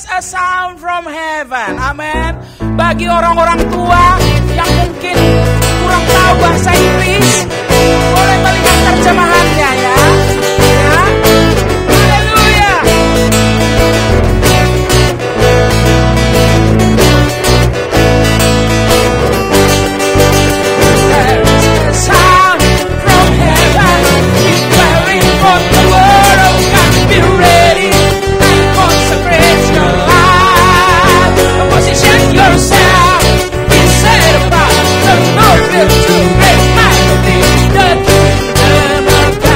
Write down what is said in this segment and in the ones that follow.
is a sound from heaven. Amen. Bagi orang-orang tua yang mungkin kurang tahu bahasa Inggris, boleh melihat terjemahannya ya. Haleluya. There is a sound from heaven declaring for the word of God. Be ready and consecrate your life. Position yourself. Be set apart. The Lord will do great mighty things. The kingdom of God.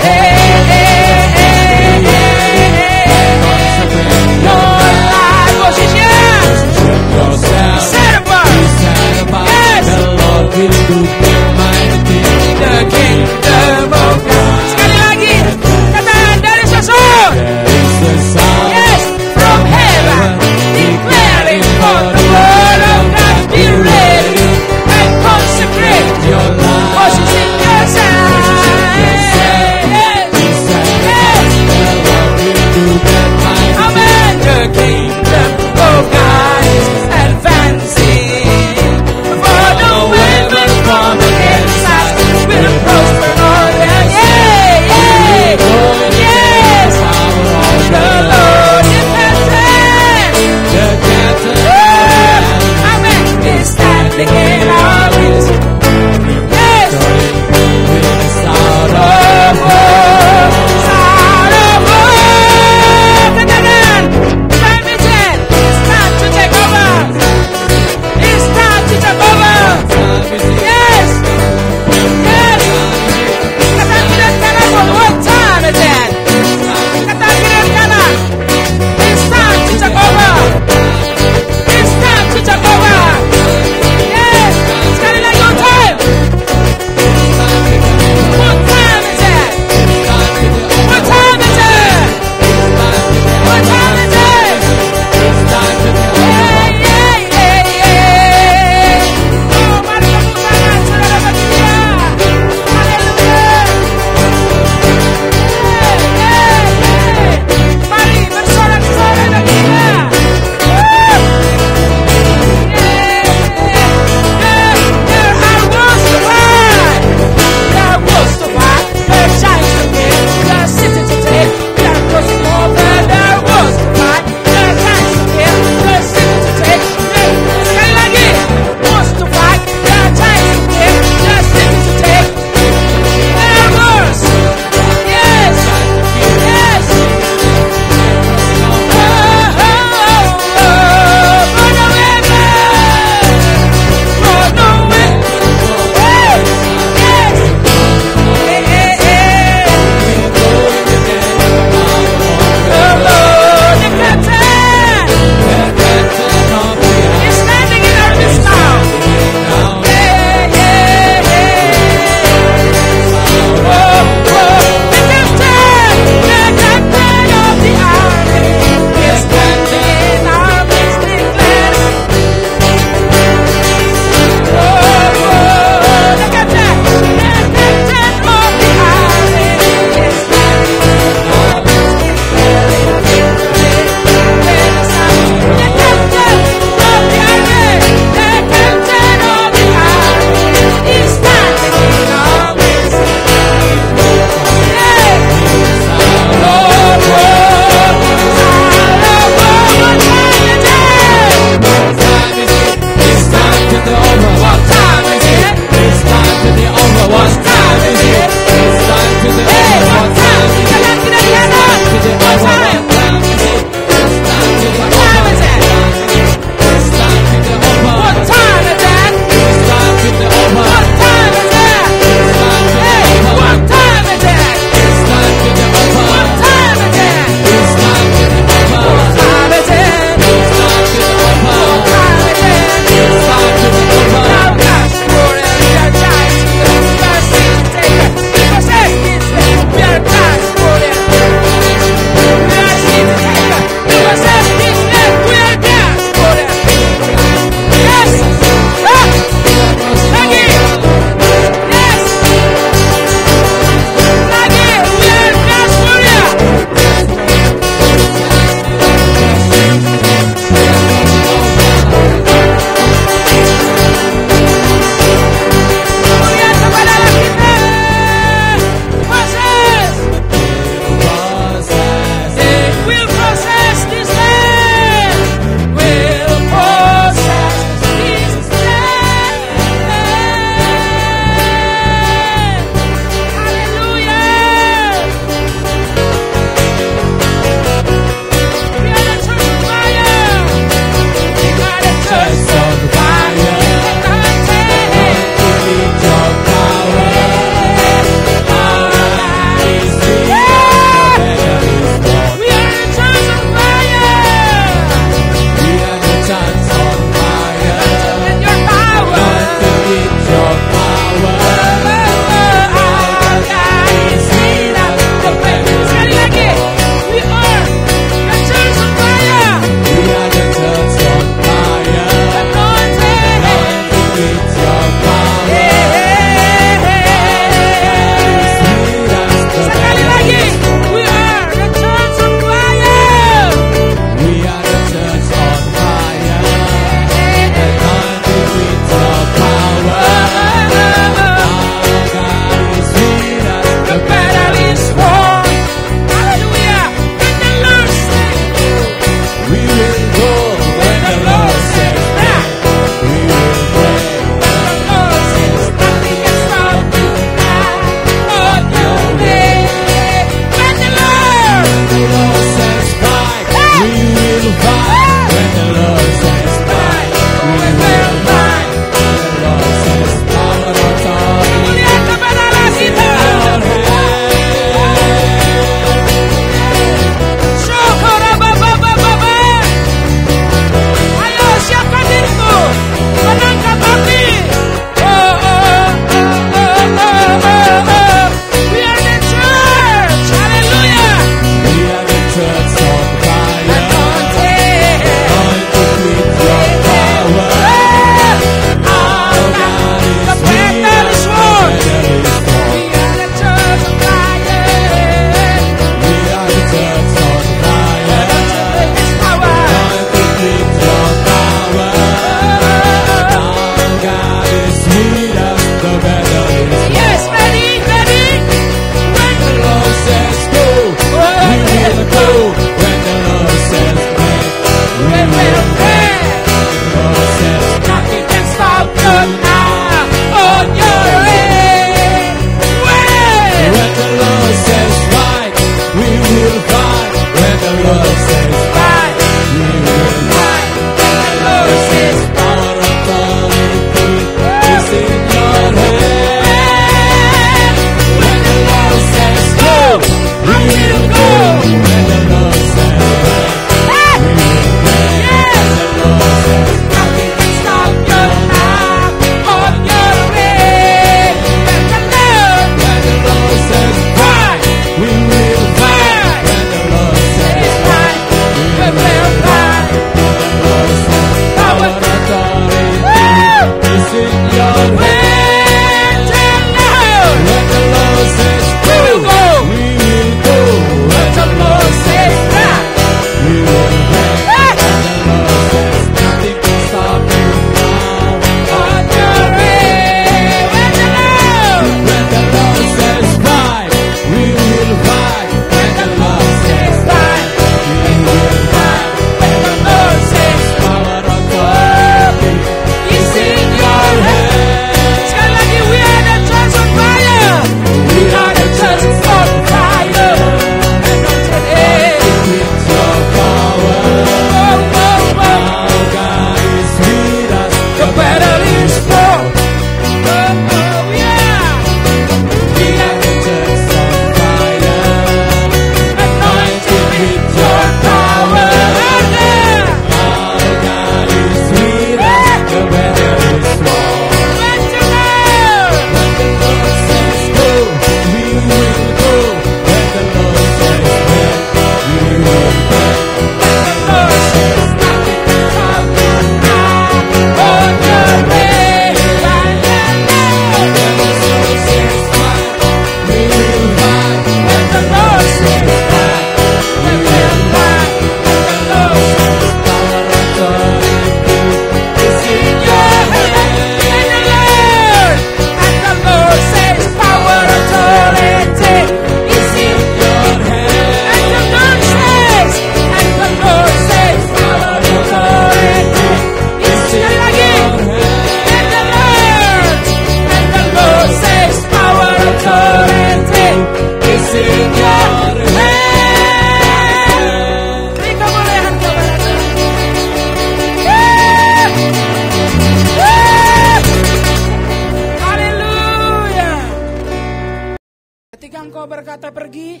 Ketika Engkau berkata pergi,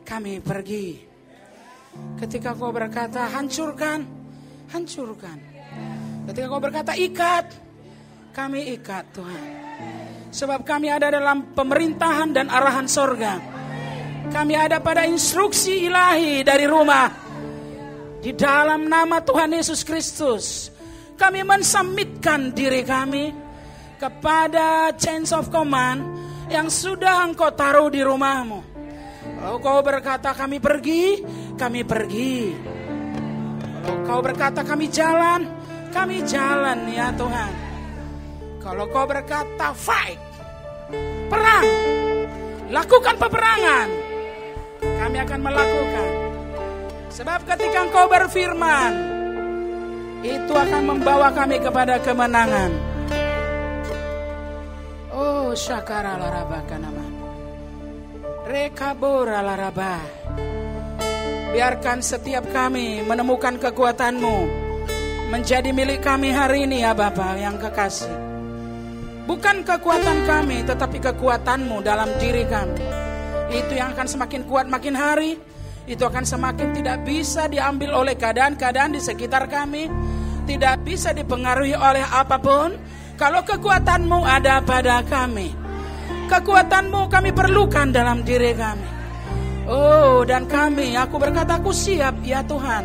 kami pergi. Ketika Engkau berkata hancurkan, hancurkan. Ketika Engkau berkata ikat, kami ikat Tuhan. Sebab kami ada dalam pemerintahan dan arahan sorga. Kami ada pada instruksi ilahi dari rumah. Di dalam nama Tuhan Yesus Kristus, kami mensubmitkan diri kami kepada chains of command yang sudah Engkau taruh di rumahmu. Kalau Kau berkata kami pergi, kami pergi. Kalau Kau berkata kami jalan ya Tuhan. Kalau Kau berkata fight, perang, lakukan peperangan, kami akan melakukan. Sebab ketika Engkau berfirman, itu akan membawa kami kepada kemenangan. Oh, syakara larabaka nama. Rekabora laraba. Biarkan setiap kami menemukan kekuatan-Mu menjadi milik kami hari ini ya Bapa yang kekasih. Bukan kekuatan kami, tetapi kekuatan-Mu dalam diri kami. Itu yang akan semakin kuat makin hari. Itu akan semakin tidak bisa diambil oleh keadaan-keadaan di sekitar kami. Tidak bisa dipengaruhi oleh apapun. Kalau kekuatan-Mu ada pada kami. Kekuatan-Mu kami perlukan dalam diri kami. Oh, dan aku berkata aku siap ya Tuhan.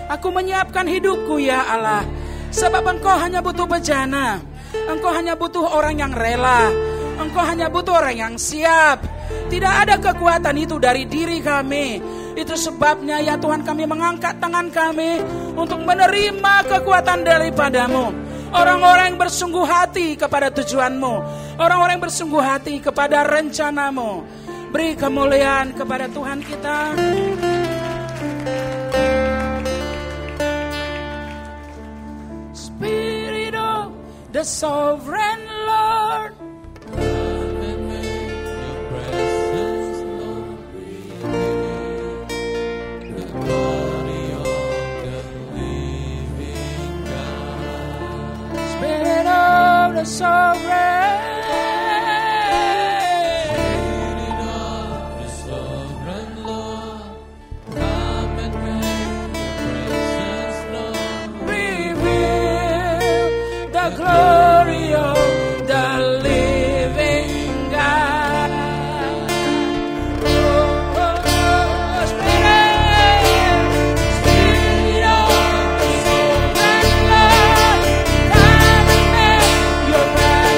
Aku menyiapkan hidupku ya Allah. Sebab Engkau hanya butuh bejana. Engkau hanya butuh orang yang rela. Engkau hanya butuh orang yang siap. Tidak ada kekuatan itu dari diri kami. Itu sebabnya ya Tuhan kami mengangkat tangan kami untuk menerima kekuatan daripada-Mu. Orang-orang yang bersungguh hati kepada tujuan-Mu. Orang-orang yang bersungguh hati kepada rencana-Mu. Beri kemuliaan kepada Tuhan kita. Spirit of the Sovereign Lord, come and make your presence known. The glory of the living God. Spirit of the Sovereign, Spirit of the Sovereign Lord, come and make your presence known. Reveal the glory of the living God. Oh, Spirit, Spirit of the Sovereign Lord, come and make your presence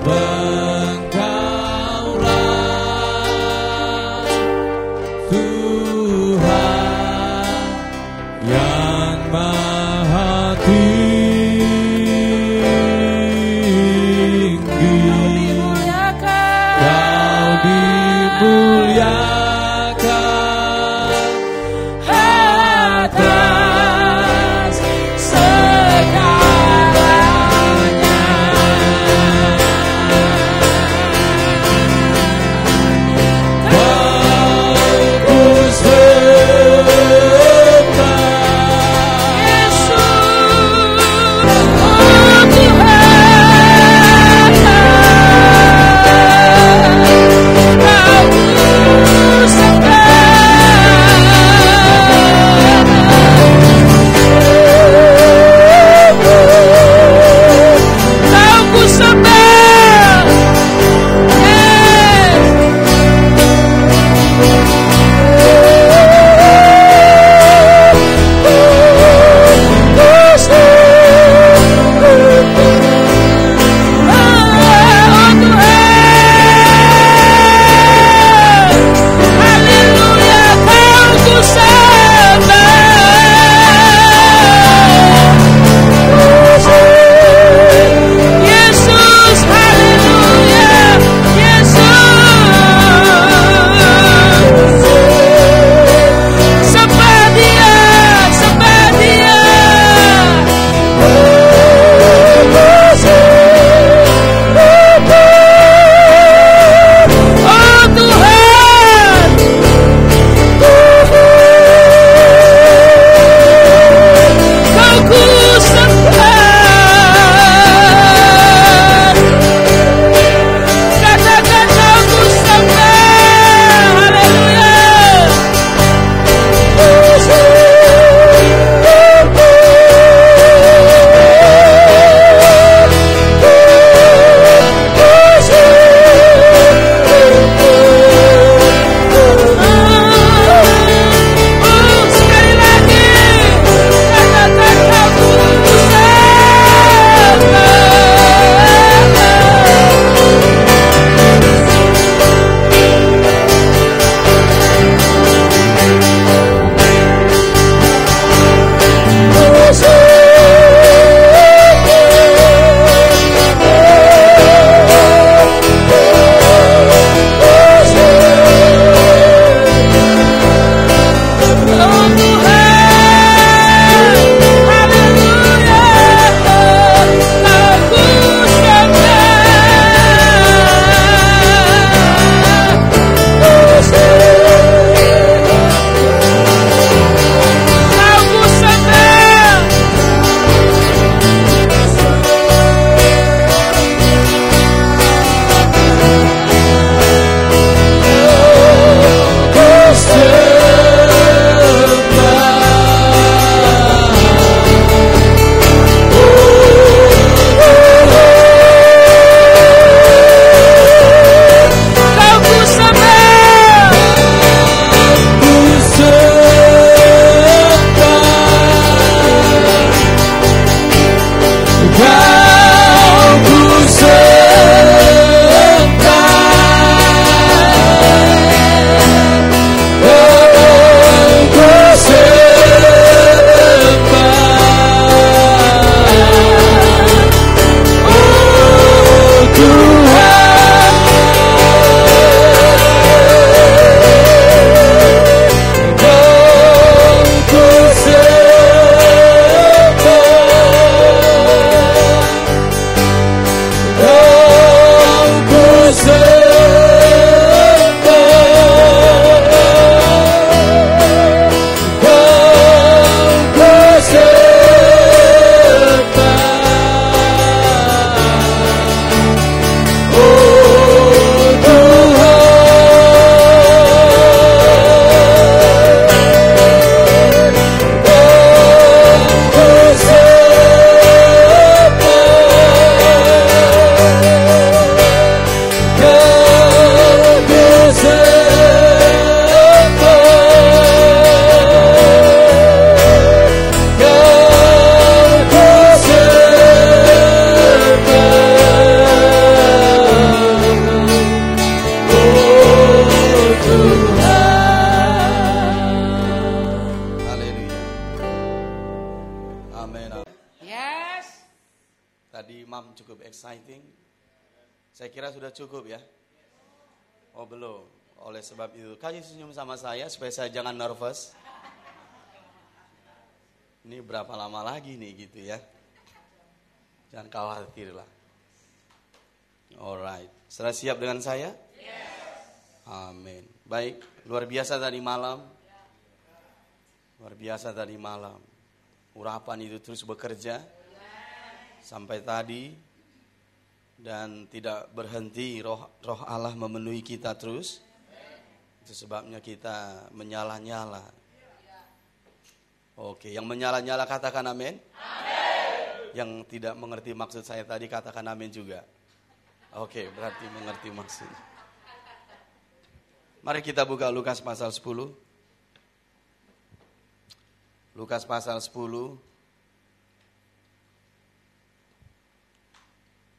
Tuhan Saya kira sudah cukup ya. Oh belum. Oleh sebab itu, kasih senyum sama saya supaya saya jangan nervous. Ini berapa lama lagi nih gitu ya. Jangan khawatir lah. Alright. Sudah siap dengan saya? Yes. Amin. Baik, luar biasa tadi malam. Luar biasa tadi malam. Urapan itu terus bekerja sampai tadi dan tidak berhenti. Roh Allah memenuhi kita terus. Itu sebabnya kita menyala-nyala. Oke, yang menyala-nyala katakan amin. Amin. Yang tidak mengerti maksud saya tadi katakan amin juga. Oke, berarti mengerti maksudnya. Mari kita buka Lukas pasal 10. Lukas pasal 10.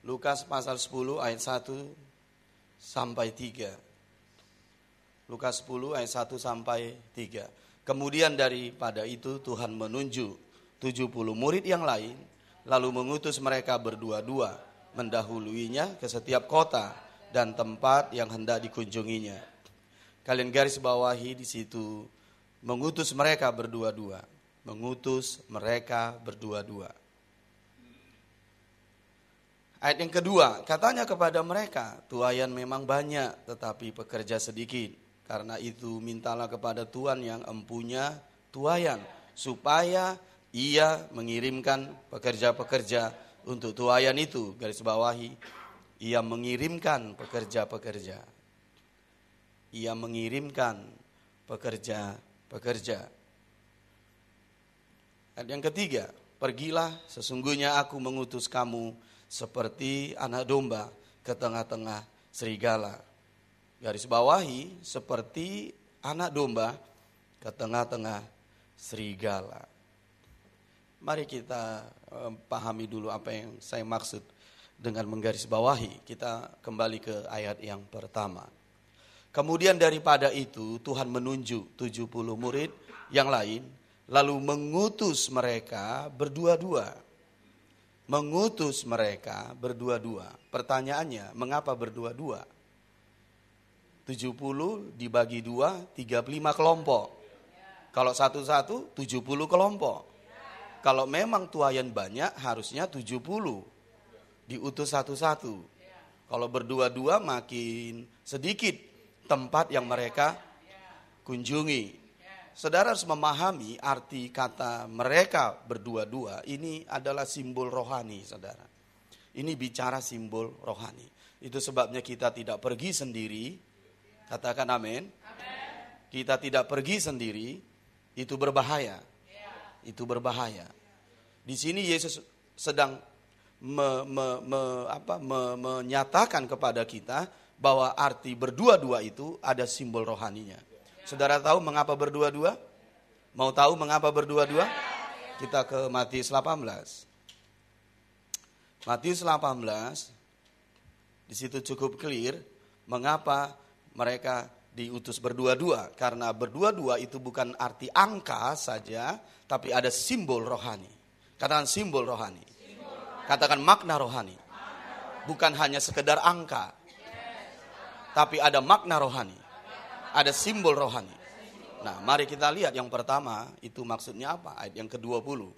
Lukas pasal 10 ayat 1 sampai 3. Lukas 10 ayat 1 sampai 3. Kemudian daripada itu Tuhan menunjuk 70 murid yang lain, lalu mengutus mereka berdua-dua, mendahuluinya ke setiap kota dan tempat yang hendak dikunjunginya. Kalian garis bawahi di situ, mengutus mereka berdua-dua, mengutus mereka berdua-dua. Ayat yang kedua, katanya kepada mereka, tuaian memang banyak tetapi pekerja sedikit. Karena itu mintalah kepada Tuhan yang empunya tuaian, supaya ia mengirimkan pekerja-pekerja untuk tuaian itu. Garis bawahi, ia mengirimkan pekerja-pekerja. Ia mengirimkan pekerja-pekerja. Ayat yang ketiga, pergilah, sesungguhnya aku mengutus kamu seperti anak domba ke tengah-tengah serigala. Garis bawahi, seperti anak domba ke tengah-tengah serigala. Mari kita pahami dulu apa yang saya maksud dengan menggaris bawahi. Kita kembali ke ayat yang pertama. Kemudian daripada itu Tuhan menunjuk 70 murid yang lain, lalu mengutus mereka berdua-dua. Mengutus mereka berdua-dua. Pertanyaannya, mengapa berdua-dua? 70 dibagi 2, 35 kelompok. Kalau satu-satu, 70 kelompok. Kalau memang tuaian banyak, harusnya 70. Diutus satu-satu. Kalau berdua-dua makin sedikit tempat yang mereka kunjungi. Saudara harus memahami arti kata mereka berdua-dua. Ini adalah simbol rohani, saudara. Ini bicara simbol rohani. Itu sebabnya kita tidak pergi sendiri. Katakan amin. Kita tidak pergi sendiri, itu berbahaya. Itu berbahaya. Di sini Yesus sedang menyatakan kepada kita bahwa arti berdua-dua itu ada simbol rohaninya. Saudara tahu mengapa berdua-dua? Mau tahu mengapa berdua-dua? Kita ke Matius 18. Matius 18, di situ cukup clear mengapa mereka diutus berdua-dua. Karena berdua-dua itu bukan arti angka saja, tapi ada simbol rohani. Katakan simbol rohani. Katakan makna rohani. Bukan hanya sekedar angka, tapi ada makna rohani. Ada simbol rohani. Nah, mari kita lihat yang pertama itu maksudnya apa? Ayat yang ke-20.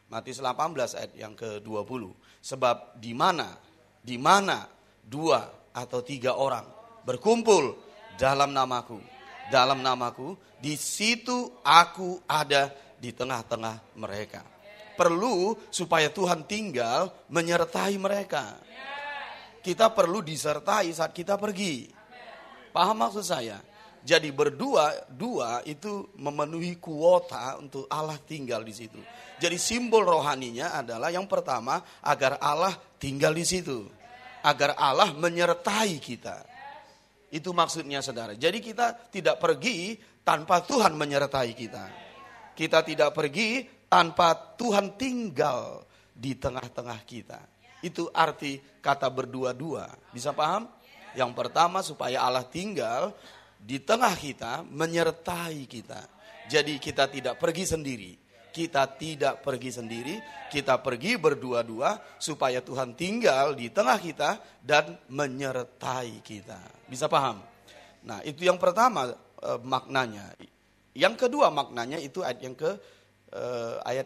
Matius 18 ayat yang ke-20. Sebab di mana 2 atau 3 orang berkumpul dalam namaku, di situ aku ada di tengah-tengah mereka. Perlu supaya Tuhan tinggal menyertai mereka. Kita perlu disertai saat kita pergi. Paham maksud saya? Jadi berdua itu memenuhi kuota untuk Allah tinggal di situ. Jadi simbol rohaninya adalah yang pertama agar Allah tinggal di situ. Agar Allah menyertai kita. Itu maksudnya saudara. Jadi kita tidak pergi tanpa Tuhan menyertai kita. Kita tidak pergi tanpa Tuhan tinggal di tengah-tengah kita. Itu arti kata berdua-dua. Bisa paham? Yang pertama supaya Allah tinggal di tengah kita, menyertai kita. Jadi kita tidak pergi sendiri. kita tidak pergi sendiri, kita pergi berdua-dua supaya Tuhan tinggal di tengah kita dan menyertai kita. Bisa paham? Nah, itu yang pertama maknanya. Yang kedua maknanya itu ayat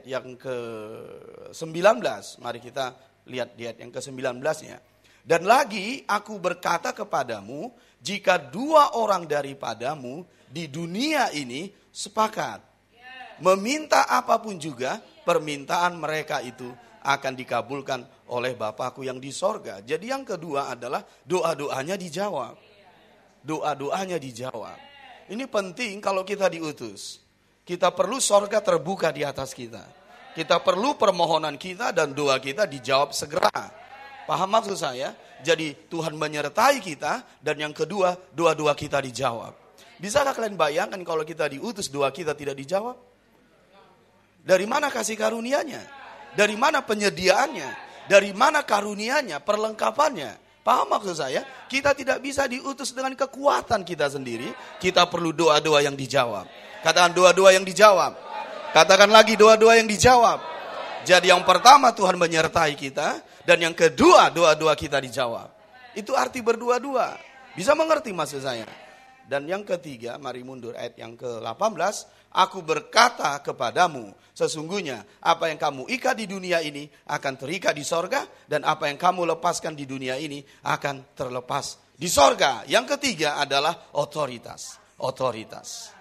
yang ke-19. Mari kita lihat di ayat yang ke-19-nya. Dan lagi aku berkata kepadamu, jika 2 orang daripadamu di dunia ini sepakat meminta apapun juga, permintaan mereka itu akan dikabulkan oleh Bapakku yang di sorga. Jadi yang kedua adalah doa-doanya dijawab. Doa-doanya dijawab. Ini penting kalau kita diutus. Kita perlu sorga terbuka di atas kita. Kita perlu permohonan kita dan doa kita dijawab segera. Paham maksud saya? Jadi Tuhan menyertai kita dan yang kedua doa-doa kita dijawab. Bisakah kalian bayangkan kalau kita diutus doa kita tidak dijawab? Dari mana kasih karunia-Nya? Dari mana penyediaannya? Dari mana karunia-Nya, perlengkapannya? Paham maksud saya? Kita tidak bisa diutus dengan kekuatan kita sendiri. Kita perlu doa-doa yang dijawab. Katakan doa-doa yang dijawab. Katakan lagi doa-doa yang dijawab. Jadi yang pertama Tuhan menyertai kita. Dan yang kedua doa-doa kita dijawab. Itu arti berdua-dua. Bisa mengerti maksud saya? Dan yang ketiga, mari mundur ayat yang ke-18. Aku berkata kepadamu, sesungguhnya apa yang kamu ikat di dunia ini akan terikat di sorga. Dan apa yang kamu lepaskan di dunia ini akan terlepas di sorga. Yang ketiga adalah otoritas. Otoritas.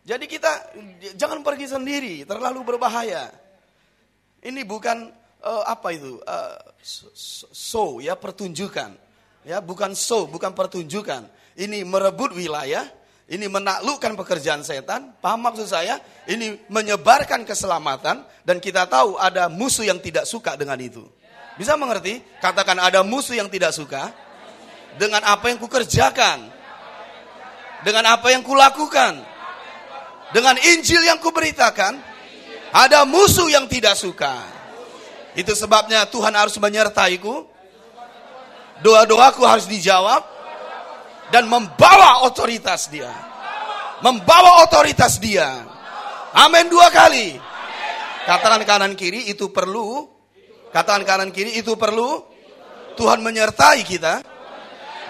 Jadi kita jangan pergi sendiri, terlalu berbahaya. Ini bukan show ya, pertunjukan. Ya, bukan show, bukan pertunjukan. Ini merebut wilayah, ini menaklukkan pekerjaan setan. Paham maksud saya? Ini menyebarkan keselamatan dan kita tahu ada musuh yang tidak suka dengan itu. Bisa mengerti? Katakan ada musuh yang tidak suka dengan apa yang kukerjakan. Dengan apa yang kulakukan. Dengan Injil yang kuberitakan, ada musuh yang tidak suka. Itu sebabnya Tuhan harus menyertaiku. Doa-doaku harus dijawab. Dan membawa otoritas dia. Membawa otoritas dia. Amin 2 kali. Katakan kanan kiri itu perlu. Katakan kanan kiri itu perlu. Tuhan menyertai kita.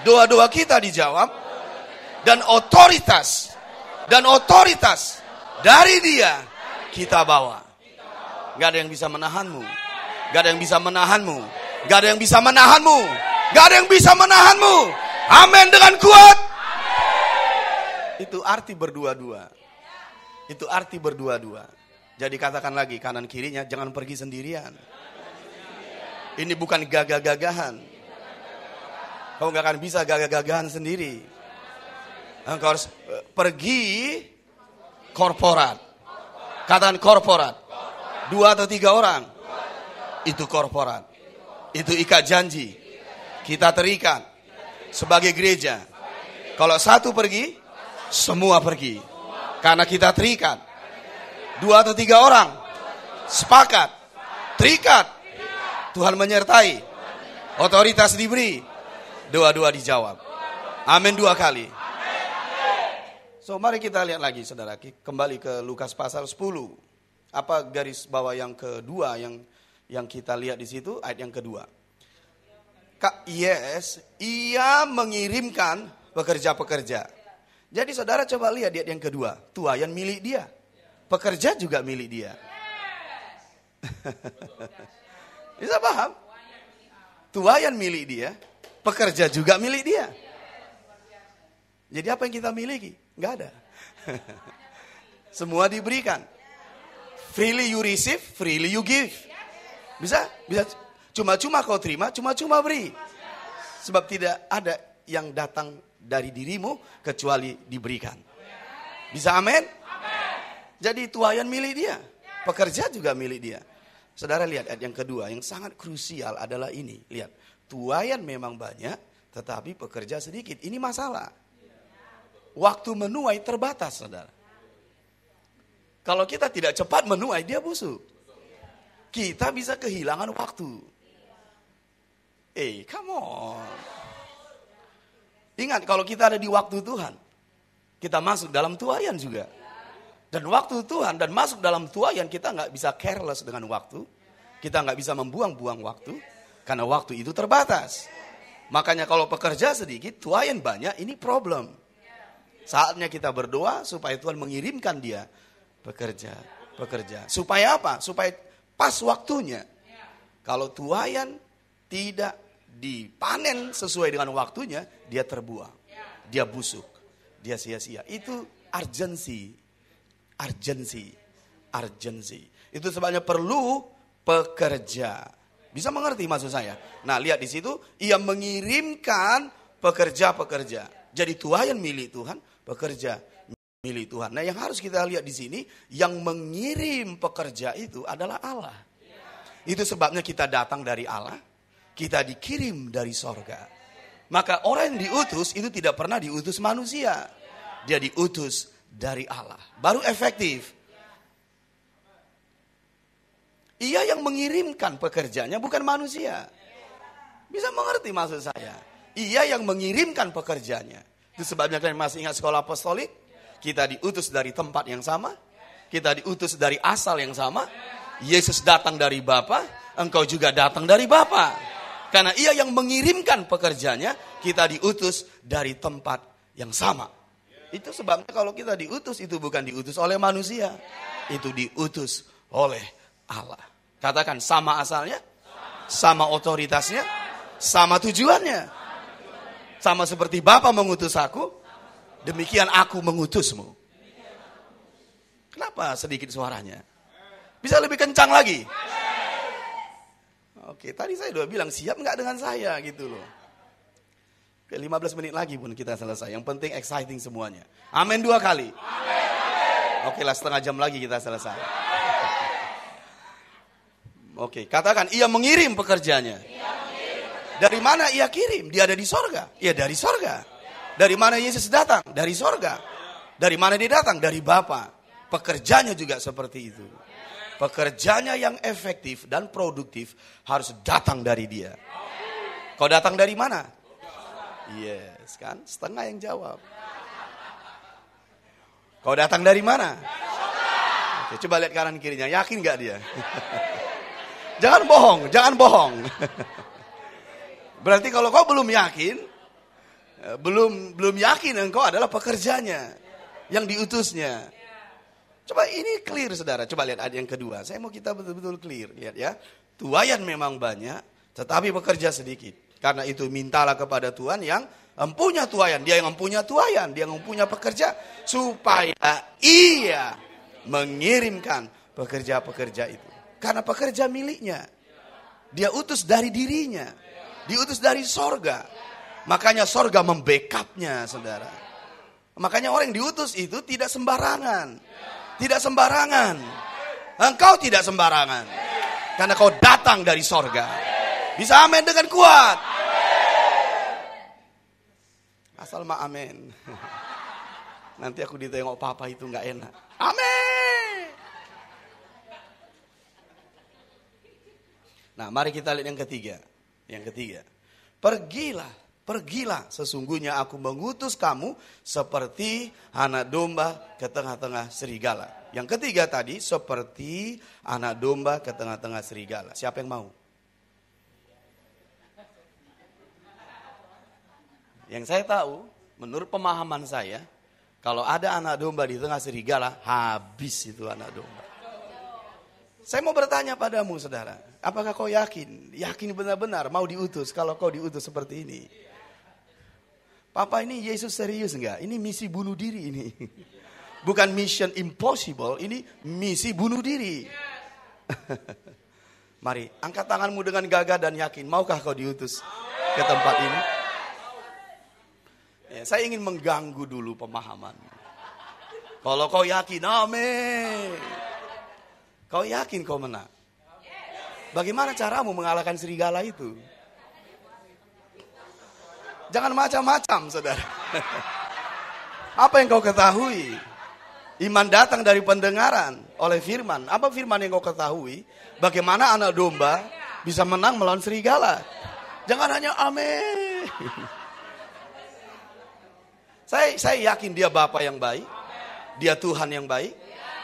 Doa-doa kita dijawab. Dan otoritas. Dari dia kita bawa. Gak ada yang bisa menahanmu. Gak ada yang bisa menahanmu. Gak ada yang bisa menahanmu. Gak ada yang bisa menahanmu. Amin dengan kuat. Itu arti berdua-dua. Itu arti berdua-dua. Jadi katakan lagi kanan kirinya, jangan pergi sendirian. Ini bukan gagah-gagahan. Kau gak akan bisa gagah-gagahan sendiri. Kau harus pergi korporat. Katakan korporat. 2 atau 3 orang. Itu korporat. Itu ikat janji. Kita terikat sebagai gereja. Kalau satu pergi, semua pergi. Karena kita terikat. 2 atau 3 orang sepakat, terikat. Tuhan menyertai. Otoritas diberi. Doa-doa dijawab. Amin 2 kali. So mari kita lihat lagi saudara. Kembali ke Lukas pasal 10. Apa garis bawah yang kedua yang kita lihat di situ, ayat yang kedua. Ia mengirimkan pekerja-pekerja. Jadi saudara coba lihat di ayat yang kedua, tuayan milik dia. Pekerja juga milik dia. Bisa paham? Tuayan milik dia, pekerja juga milik dia. Jadi apa yang kita miliki? Enggak ada. Semua diberikan. Freely you receive, freely you give. Bisa? Cuma-cuma kau terima, cuma-cuma beri. Sebab tidak ada yang datang dari dirimu kecuali diberikan. Bisa amin? Jadi tuayan milik dia. Pekerja juga milik dia. Saudara lihat ayat yang kedua, yang sangat krusial adalah ini. Lihat, tuayan memang banyak, tetapi pekerja sedikit. Ini masalah. Waktu menuai terbatas, saudara. Kalau kita tidak cepat menuai, dia busuk. Kita bisa kehilangan waktu. Come on. Ingat kalau kita ada di waktu Tuhan, kita masuk dalam tuayan juga. Dan waktu Tuhan dan masuk dalam tuayan, kita nggak bisa careless dengan waktu. Kita nggak bisa membuang-buang waktu. Karena waktu itu terbatas. Makanya kalau pekerja sedikit, tuayan banyak, ini problem. Saatnya kita berdoa supaya Tuhan mengirimkan dia pekerja. Supaya apa? Supaya pas waktunya. Kalau tuayan tidak dipanen sesuai dengan waktunya, dia terbuang. Dia busuk. Dia sia-sia. Itu urgency. Itu sebabnya perlu pekerja. Bisa mengerti maksud saya? Nah, lihat di situ, ia mengirimkan pekerja-pekerja. Jadi tuayan milik Tuhan, pekerja milik Tuhan. Nah, yang harus kita lihat di sini, yang mengirim pekerja itu adalah Allah. Itu sebabnya kita datang dari Allah, kita dikirim dari sorga. Maka orang yang diutus itu tidak pernah diutus manusia. Dia diutus dari Allah. Baru efektif. Ia yang mengirimkan pekerjanya, bukan manusia. Bisa mengerti maksud saya? Ia yang mengirimkan pekerjanya. Itu sebabnya kalian masih ingat sekolah apostolik? Kita diutus dari tempat yang sama. Kita diutus dari asal yang sama. Yesus datang dari Bapa, engkau juga datang dari Bapa. Karena ia yang mengirimkan pekerjanya, kita diutus dari tempat yang sama. Itu sebabnya kalau kita diutus, itu bukan diutus oleh manusia. Itu diutus oleh Allah. Katakan, sama asalnya, sama otoritasnya, sama tujuannya. Sama seperti Bapa mengutus aku, demikian aku mengutusmu. Kenapa sedikit suaranya? Bisa lebih kencang lagi? Oke, tadi saya udah bilang siap nggak dengan saya gitu loh. Oke, 15 menit lagi pun kita selesai. Yang penting exciting semuanya. Amin 2 kali. Oke lah, setengah jam lagi kita selesai. Oke, katakan ia mengirim pekerjanya. Dari mana ia kirim? Dia ada di sorga. Iya, dari sorga. Dari mana Yesus datang? Dari sorga. Dari mana dia datang? Dari Bapa. Pekerjanya juga seperti itu. Pekerjanya yang efektif dan produktif harus datang dari dia. Kau datang dari mana? Yes, kan? Setengah yang jawab. Kau datang dari mana? Oke, coba lihat kanan kirinya. Yakin gak dia? Jangan bohong. Berarti kalau kau belum yakin, belum yakin engkau adalah pekerjanya, yang diutusnya. Coba ini clear saudara. Coba lihat ayat yang kedua. Saya mau kita betul-betul clear. Lihat ya. Tuayan memang banyak, tetapi pekerja sedikit. Karena itu mintalah kepada Tuhan yang mempunyai tuayan. Dia yang mempunyai tuayan. Dia yang mempunyai pekerja. Supaya ia mengirimkan pekerja-pekerja itu. Karena pekerja miliknya. Dia utus dari dirinya. Diutus dari sorga. Makanya sorga membackupnya saudara. Makanya orang yang diutus itu tidak sembarangan. Tidak sembarangan. Engkau tidak sembarangan. Karena kau datang dari sorga. Bisa amin dengan kuat. Asal mah amin. Nanti aku ditengok papa itu gak enak. Amin. Nah, mari kita lihat yang ketiga. Yang ketiga. Pergilah, sesungguhnya aku mengutus kamu seperti anak domba ke tengah-tengah serigala. Yang ketiga tadi, seperti anak domba ke tengah-tengah serigala. Siapa yang mau? Yang saya tahu, menurut pemahaman saya, kalau ada anak domba di tengah serigala, habis itu anak domba. Saya mau bertanya padamu saudara, apakah kau yakin benar-benar mau diutus kalau kau diutus seperti ini? Papa, ini Yesus serius enggak? Ini misi bunuh diri ini. Bukan mission impossible, ini misi bunuh diri. Mari, angkat tanganmu dengan gagah dan yakin. Maukah kau diutus ke tempat ini? Ya, saya ingin mengganggu dulu pemahaman. Kalau kau yakin, amin. Kau yakin kau menang? Bagaimana caramu mengalahkan serigala itu? Jangan macam-macam, saudara. Apa yang kau ketahui? Iman datang dari pendengaran oleh firman. Apa firman yang kau ketahui? Bagaimana anak domba bisa menang melawan serigala? Jangan hanya amin. Saya yakin dia Bapa yang baik. Dia Tuhan yang baik.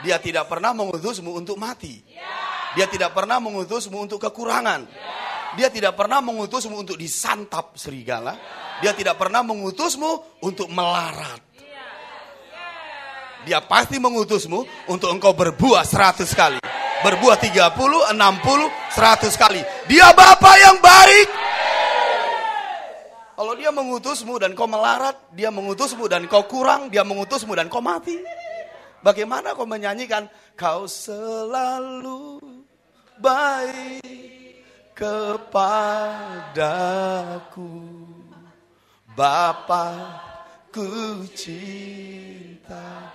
Dia tidak pernah mengutusmu untuk mati. Dia tidak pernah mengutusmu untuk kekurangan. Dia tidak pernah mengutusmu untuk disantap serigala. Dia tidak pernah mengutusmu untuk melarat. Dia pasti mengutusmu untuk engkau berbuah 100 kali. Berbuah 30, 60, 100 kali. Dia Bapa yang baik. Kalau dia mengutusmu dan kau melarat, dia mengutusmu dan kau kurang, dia mengutusmu dan kau mati. Bagaimana kau menyanyikan, kau selalu baik kepadaku, Bapa ku cinta.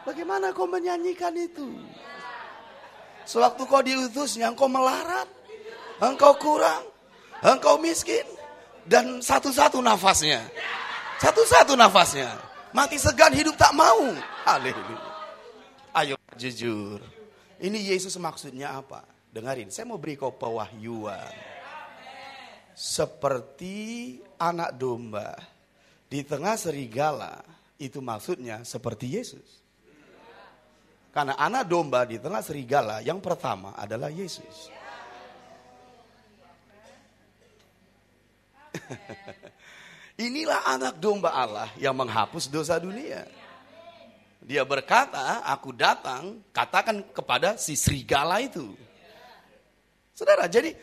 Bagaimana kau menyanyikan itu? Sewaktu kau diutusnya, engkau melarat, engkau kurang, engkau miskin, dan satu-satu nafasnya, mati segan, hidup tak mau. Haleluya. Ayo jujur, ini Yesus maksudnya apa? Dengarin, saya mau beri kau pewahyuan. Seperti anak domba di tengah serigala, itu maksudnya seperti Yesus. Karena anak domba di tengah serigala yang pertama adalah Yesus. Inilah anak domba Allah yang menghapus dosa dunia. Dia berkata, aku datang, katakan kepada si serigala itu. Saudara, jadi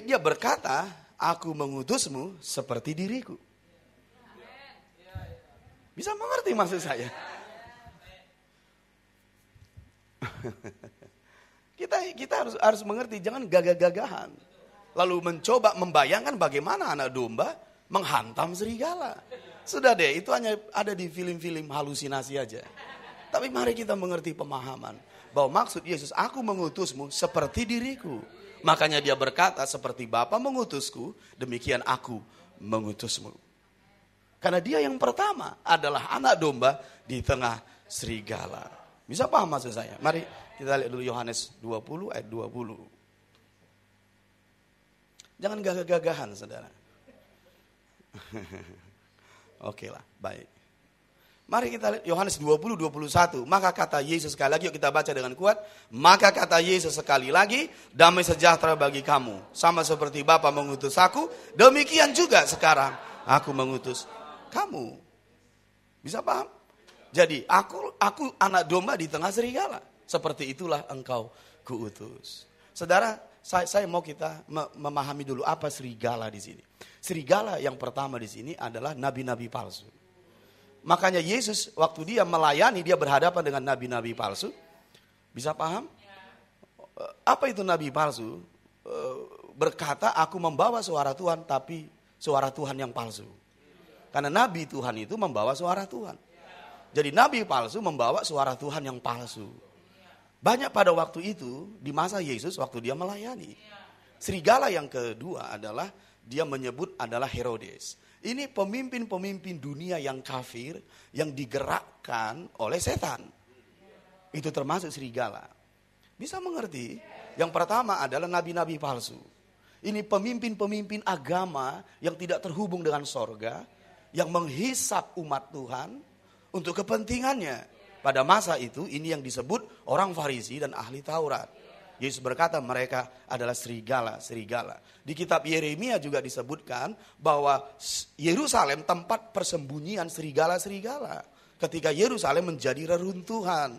dia berkata, aku mengutusmu seperti diriku. Bisa mengerti maksud saya? Kita harus mengerti, jangan gagah-gagahan. Lalu mencoba membayangkan bagaimana anak domba menghantam serigala. Sudah deh, itu hanya ada di film-film halusinasi aja. Tapi mari kita mengerti pemahaman bahwa maksud Yesus, aku mengutusmu seperti diriku. Makanya dia berkata, seperti Bapa mengutusku, demikian aku mengutusmu. Karena dia yang pertama adalah anak domba di tengah serigala. Bisa paham maksud saya? Mari kita lihat dulu Yohanes 20 ayat 20. Jangan gagah-gagahan, saudara. Oke lah, baik. Mari kita lihat Yohanes 20, 21. Maka kata Yesus, sekali lagi yuk kita baca dengan kuat. Maka kata Yesus sekali lagi, damai sejahtera bagi kamu. Sama seperti Bapa mengutus aku, demikian juga sekarang aku mengutus kamu. Bisa paham? Jadi aku anak domba di tengah serigala. Seperti itulah engkau kuutus. Saudara, saya mau kita memahami dulu apa serigala di sini. Serigala yang pertama di sini adalah nabi-nabi palsu. Makanya Yesus waktu dia melayani, dia berhadapan dengan nabi-nabi palsu. Bisa paham? Apa itu nabi palsu? Berkata, aku membawa suara Tuhan, tapi suara Tuhan yang palsu. Karena nabi Tuhan itu membawa suara Tuhan. Jadi nabi palsu membawa suara Tuhan yang palsu. Banyak pada waktu itu, di masa Yesus waktu dia melayani. Serigala yang kedua adalah, dia menyebut adalah Herodes. Ini pemimpin-pemimpin dunia yang kafir, yang digerakkan oleh setan. Itu termasuk serigala. Bisa mengerti? Yang pertama adalah nabi-nabi palsu. Ini pemimpin-pemimpin agama yang tidak terhubung dengan sorga, yang menghisap umat Tuhan untuk kepentingannya. Pada masa itu ini yang disebut orang Farisi dan ahli Taurat. Yesus berkata mereka adalah serigala. Di kitab Yeremia juga disebutkan bahwa Yerusalem tempat persembunyian serigala-serigala. Ketika Yerusalem menjadi reruntuhan.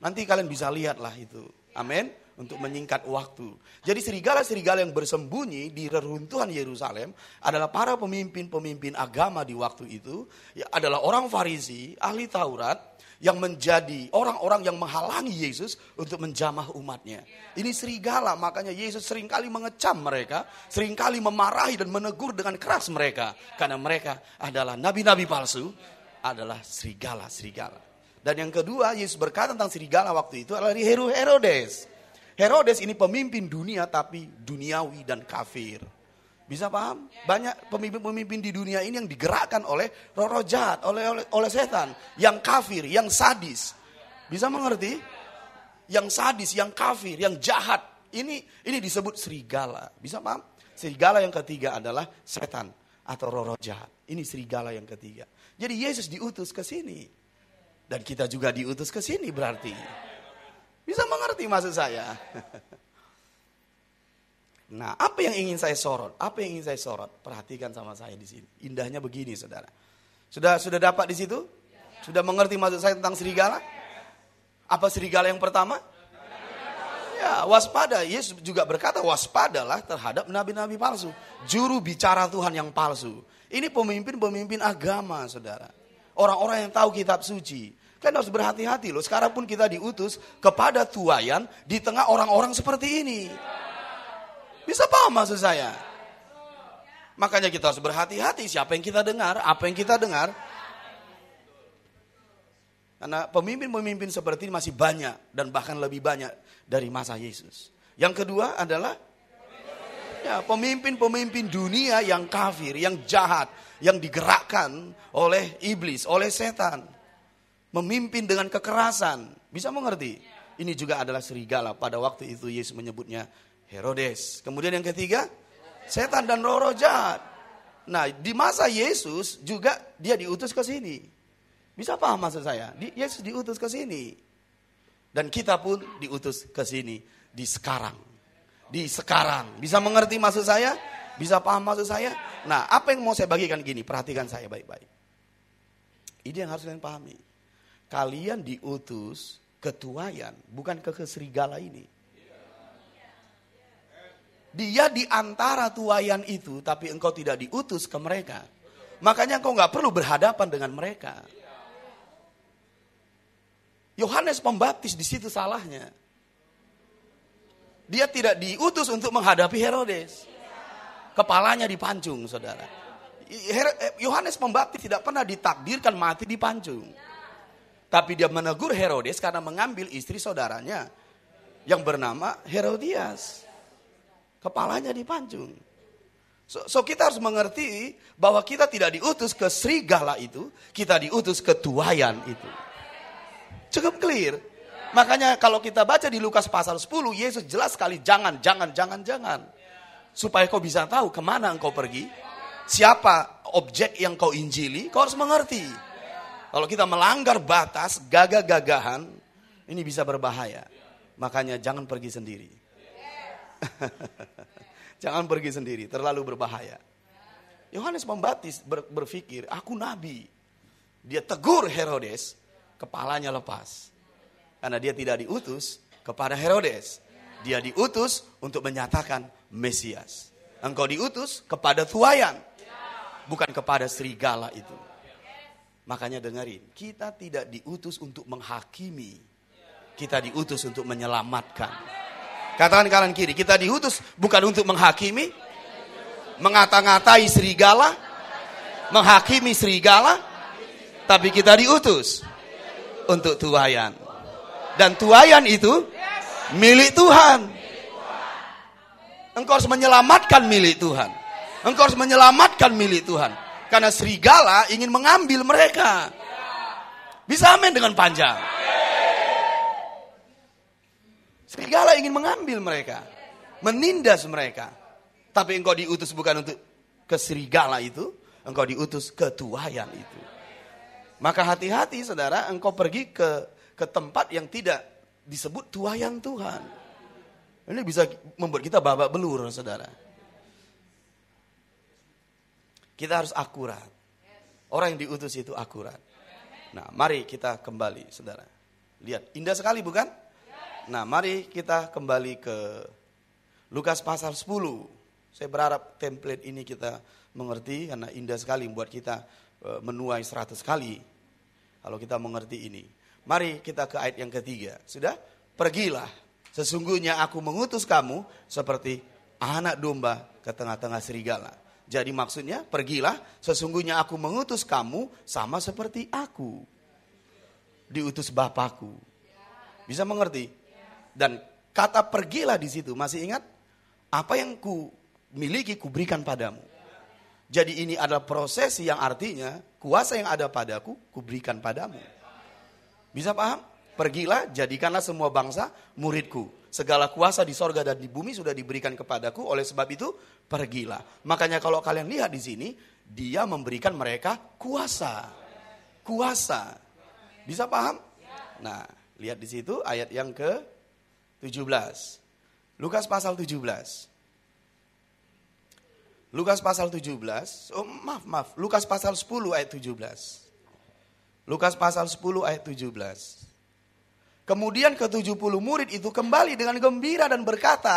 Nanti kalian bisa lihatlah itu. Amin. Untuk menyingkat waktu. Jadi serigala-serigala yang bersembunyi di reruntuhan Yerusalem adalah para pemimpin-pemimpin agama di waktu itu. Ya, adalah orang Farisi, ahli Taurat, yang menjadi orang-orang yang menghalangi Yesus untuk menjamah umatnya. Ini serigala, makanya Yesus seringkali mengecam mereka, seringkali memarahi dan menegur dengan keras mereka. Karena mereka adalah nabi-nabi palsu, adalah serigala-serigala. Dan yang kedua, Yesus berkata tentang serigala waktu itu adalah Herodes. Herodes ini pemimpin dunia tapi duniawi dan kafir. Bisa paham? Banyak pemimpin-pemimpin di dunia ini yang digerakkan oleh roh-roh jahat, oleh setan. Yang kafir, yang sadis. Bisa mengerti? Yang sadis, yang kafir, yang jahat. Ini disebut serigala. Bisa paham? Serigala yang ketiga adalah setan atau roh-roh jahat. Ini serigala yang ketiga. Jadi Yesus diutus ke sini. Dan kita juga diutus ke sini berarti. Bisa mengerti maksud saya? Nah, apa yang ingin saya sorot? Apa yang ingin saya sorot? Perhatikan sama saya di sini. Indahnya begini, saudara. Sudah dapat di situ? Sudah mengerti maksud saya tentang serigala? Apa serigala yang pertama? Ya, waspada. Yesus juga berkata, waspadalah terhadap nabi-nabi palsu. Juru bicara Tuhan yang palsu. Ini pemimpin-pemimpin agama, saudara. Orang-orang yang tahu kitab suci. Kan harus berhati-hati loh. Sekarang pun kita diutus kepada tuayan di tengah orang-orang seperti ini. Bisa paham maksud saya? Makanya kita harus berhati-hati siapa yang kita dengar, apa yang kita dengar. Karena pemimpin-pemimpin seperti ini masih banyak dan bahkan lebih banyak dari masa Yesus. Yang kedua adalah ya, pemimpin-pemimpin dunia yang kafir, yang jahat, yang digerakkan oleh iblis, oleh setan. Memimpin dengan kekerasan. Bisa mengerti? Ini juga adalah serigala. Pada waktu itu Yesus menyebutnya Herodes. Kemudian yang ketiga, setan dan roh-roh jahat. Nah, di masa Yesus juga dia diutus ke sini. Bisa paham maksud saya? Yesus diutus ke sini. Dan kita pun diutus ke sini di sekarang. Di sekarang. Bisa mengerti maksud saya? Bisa paham maksud saya? Nah, apa yang mau saya bagikan gini? Perhatikan saya baik-baik. Ini yang harus kalian pahami. Kalian diutus ke tuayan, bukan ke serigala ini. Dia di antara tuayan itu, tapi engkau tidak diutus ke mereka. Makanya engkau gak perlu berhadapan dengan mereka. Yohanes Pembaptis di situ salahnya. Dia tidak diutus untuk menghadapi Herodes. Kepalanya dipancung, saudara. Yohanes Pembaptis tidak pernah ditakdirkan mati dipancung. Tapi dia menegur Herodes karena mengambil istri saudaranya yang bernama Herodias. Kepalanya dipancung. So kita harus mengerti bahwa kita tidak diutus ke serigala itu, kita diutus ke tuayan itu. Cukup clear. Makanya kalau kita baca di Lukas pasal 10, Yesus jelas sekali jangan. Supaya kau bisa tahu kemana engkau pergi, siapa objek yang kau injili, kau harus mengerti. Kalau kita melanggar batas, gagah-gagahan, ini bisa berbahaya. Makanya jangan pergi sendiri. Jangan pergi sendiri, terlalu berbahaya. Yohanes Pembaptis berpikir, aku nabi. Dia tegur Herodes, kepalanya lepas. Karena dia tidak diutus kepada Herodes. Dia diutus untuk menyatakan Mesias. Engkau diutus kepada tuayan, bukan kepada serigala itu. Makanya dengerin, kita tidak diutus untuk menghakimi. Kita diutus untuk menyelamatkan. Katakan kanan kiri, kita diutus bukan untuk menghakimi, mengata-ngatai serigala, menghakimi serigala, tapi kita diutus untuk tuayan. Dan tuayan itu milik Tuhan. Engkau harus menyelamatkan milik Tuhan. Engkau harus menyelamatkan milik Tuhan. Karena serigala ingin mengambil mereka. Bisa amin dengan panjang. Serigala ingin mengambil mereka. Menindas mereka. Tapi engkau diutus bukan untuk ke serigala itu. Engkau diutus ke tuayan itu. Maka hati-hati saudara, engkau pergi ke tempat yang tidak disebut tuayan Tuhan. Ini bisa membuat kita babak belur saudara. Kita harus akurat. Orang yang diutus itu akurat. Nah, mari kita kembali, saudara. Lihat, indah sekali bukan? Nah, mari kita kembali ke Lukas pasal 10. Saya berharap template ini kita mengerti, karena indah sekali buat kita menuai 100 kali. Kalau kita mengerti ini. Mari kita ke ayat yang ketiga. Sudah? Pergilah. Sesungguhnya aku mengutus kamu seperti anak domba ke tengah-tengah serigala. Jadi maksudnya pergilah, sesungguhnya aku mengutus kamu sama seperti aku diutus Bapakku. Bisa mengerti? Dan kata pergilah di situ, masih ingat? Apa yang ku miliki ku berikan padamu. Jadi ini adalah proses yang artinya kuasa yang ada padaku ku berikan padamu. Bisa paham? Pergilah, jadikanlah semua bangsa muridku. Segala kuasa di sorga dan di bumi sudah diberikan kepadaku. Oleh sebab itu, pergilah. Makanya kalau kalian lihat di sini, dia memberikan mereka kuasa. Kuasa. Bisa paham? Nah, lihat di situ ayat yang ke-17. Lukas pasal 17. Lukas pasal 17. Oh, maaf. Lukas pasal 10 ayat 17. Lukas pasal 10 ayat 17. Kemudian ke-70 murid itu kembali dengan gembira dan berkata,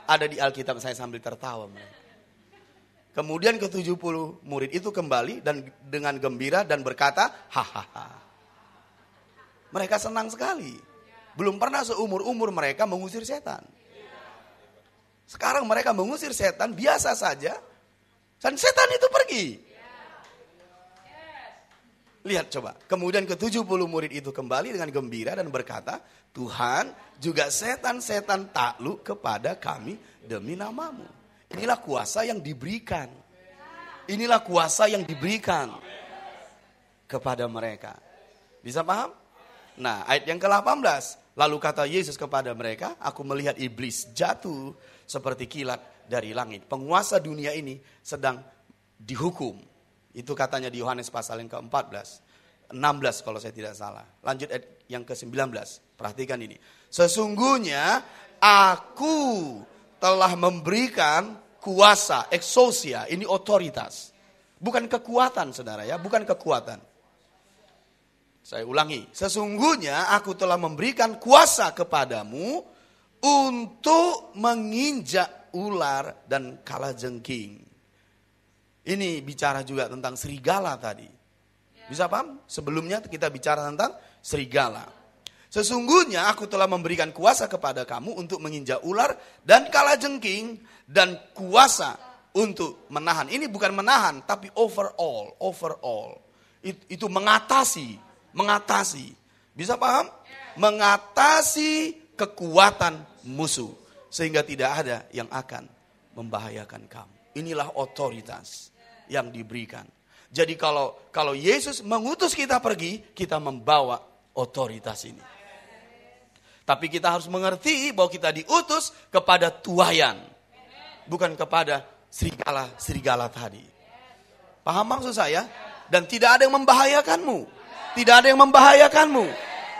ada di Alkitab, saya sambil tertawa. Kemudian ke-70 murid itu kembali dan dengan gembira dan berkata, hahaha. Mereka senang sekali. Belum pernah seumur-umur mereka mengusir setan. Sekarang mereka mengusir setan biasa saja. Dan setan itu pergi. Lihat coba. Kemudian ke-70 murid itu kembali dengan gembira dan berkata, Tuhan, juga setan-setan takluk kepada kami demi namamu. Inilah kuasa yang diberikan. Inilah kuasa yang diberikan kepada mereka. Bisa paham? Nah, ayat yang ke-18. Lalu kata Yesus kepada mereka, aku melihat iblis jatuh seperti kilat dari langit. Penguasa dunia ini sedang dihukum. Itu katanya di Yohanes pasal yang ke-14. 16 kalau saya tidak salah. Lanjut ayat yang ke-19. Perhatikan ini. Sesungguhnya aku telah memberikan kuasa, exousia, ini otoritas. Bukan kekuatan saudara ya, bukan kekuatan. Saya ulangi, sesungguhnya aku telah memberikan kuasa kepadamu untuk menginjak ular dan kalajengking. Ini bicara juga tentang serigala tadi. Bisa paham? Sebelumnya kita bicara tentang serigala. Sesungguhnya aku telah memberikan kuasa kepada kamu untuk menginjak ular dan kalajengking dan kuasa untuk menahan. Ini bukan menahan, tapi overall. Itu mengatasi. Bisa paham? Mengatasi kekuatan musuh. Sehingga tidak ada yang akan membahayakan kamu. Inilah otoritas yang diberikan. Jadi kalau Yesus mengutus kita pergi, kita membawa otoritas ini. Tapi kita harus mengerti bahwa kita diutus kepada tuayan. Bukan kepada serigala tadi. Paham maksud saya? Dan tidak ada yang membahayakanmu. Tidak ada yang membahayakanmu.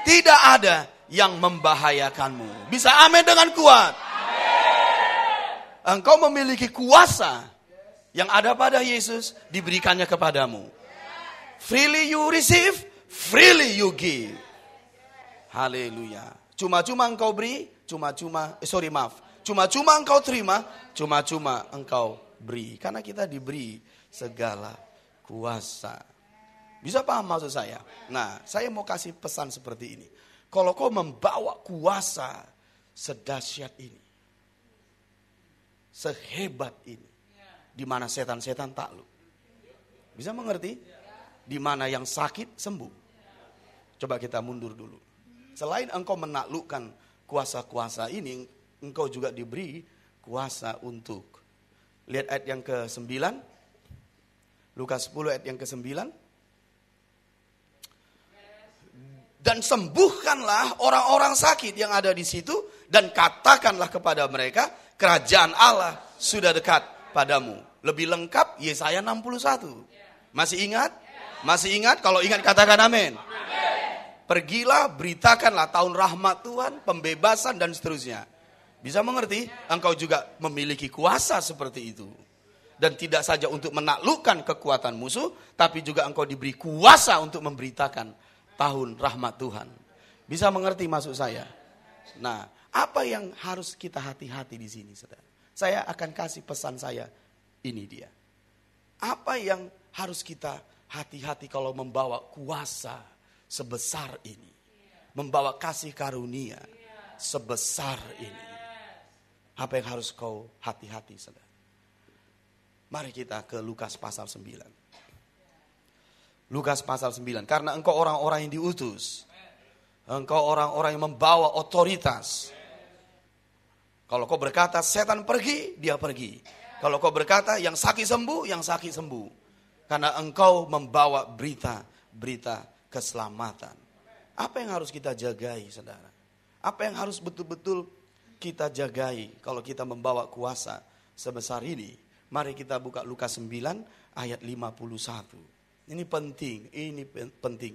Tidak ada yang membahayakanmu. Bisa amin dengan kuat. Engkau memiliki kuasa yang ada pada Yesus, diberikannya kepadamu. Freely you receive, freely you give. Haleluya. Cuma-cuma engkau beri, cuma-cuma engkau terima, cuma-cuma engkau beri. Karena kita diberi segala kuasa. Bisa paham maksud saya? Nah, saya mau kasih pesan seperti ini. Kalau kau membawa kuasa sedahsyat ini, sehebat ini, di mana setan-setan takluk. Bisa mengerti? Di mana yang sakit sembuh. Coba kita mundur dulu. Selain engkau menaklukkan kuasa-kuasa ini, engkau juga diberi kuasa untuk. Lihat ayat yang ke-9. Lukas 10 ayat yang ke-9. Dan sembuhkanlah orang-orang sakit yang ada di situ, dan katakanlah kepada mereka, kerajaan Allah sudah dekat padamu. Lebih lengkap Yesaya 61. Masih ingat? Masih ingat? Kalau ingat katakan amin. Pergilah, beritakanlah tahun rahmat Tuhan, pembebasan dan seterusnya. Bisa mengerti? Engkau juga memiliki kuasa seperti itu. Dan tidak saja untuk menaklukkan kekuatan musuh, tapi juga engkau diberi kuasa untuk memberitakan tahun rahmat Tuhan. Bisa mengerti maksud saya? Nah, apa yang harus kita hati-hati di sini, saudara? Saya akan kasih pesan saya, ini dia. Apa yang harus kita hati-hati kalau membawa kuasa sebesar ini? Membawa kasih karunia sebesar ini. Apa yang harus kau hati-hati, saudara? Mari kita ke Lukas pasal 9. Lukas pasal 9. Karena engkau orang-orang yang diutus. Engkau orang-orang yang membawa otoritas. Kalau kau berkata setan pergi, dia pergi. Kalau kau berkata yang sakit sembuh, yang sakit sembuh. Karena engkau membawa berita keselamatan. Apa yang harus kita jagai, saudara? Apa yang harus betul-betul kita jagai kalau kita membawa kuasa sebesar ini? Mari kita buka Lukas 9 ayat 51. Ini penting,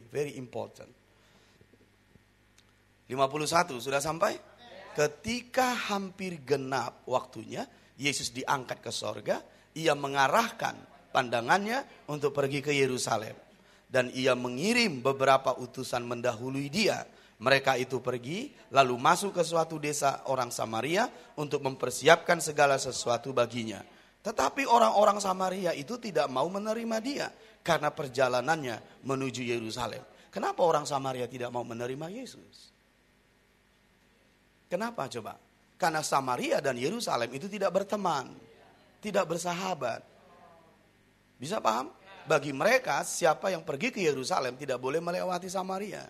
very important. 51 sudah sampai? Ketika hampir genap waktunya, Yesus diangkat ke sorga, ia mengarahkan pandangannya untuk pergi ke Yerusalem. Dan ia mengirim beberapa utusan mendahului dia. Mereka itu pergi, lalu masuk ke suatu desa orang Samaria untuk mempersiapkan segala sesuatu baginya. Tetapi orang-orang Samaria itu tidak mau menerima dia karena perjalanannya menuju Yerusalem. Kenapa orang Samaria tidak mau menerima Yesus? Kenapa coba? Karena Samaria dan Yerusalem itu tidak berteman, tidak bersahabat. Bisa paham? Bagi mereka, siapa yang pergi ke Yerusalem tidak boleh melewati Samaria.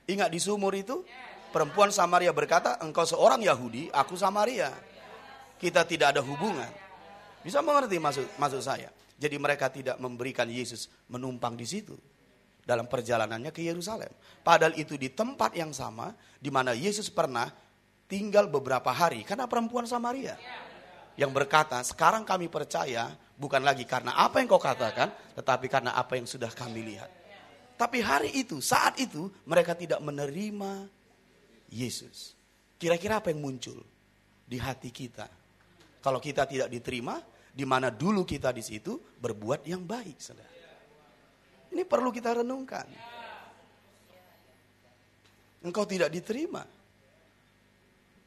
Ingat di sumur itu, perempuan Samaria berkata, engkau seorang Yahudi, aku Samaria. Kita tidak ada hubungan. Bisa mengerti maksud saya? Jadi mereka tidak memberikan Yesus menumpang di situ dalam perjalanannya ke Yerusalem. Padahal itu di tempat yang sama di mana Yesus pernah tinggal beberapa hari karena perempuan Samaria yang berkata, sekarang kami percaya bukan lagi karena apa yang kau katakan, tetapi karena apa yang sudah kami lihat. Tapi hari itu, saat itu mereka tidak menerima Yesus. Kira-kira apa yang muncul di hati kita? Kalau kita tidak diterima, di mana dulu kita di situ berbuat yang baik, saudara. Ini perlu kita renungkan. Engkau tidak diterima.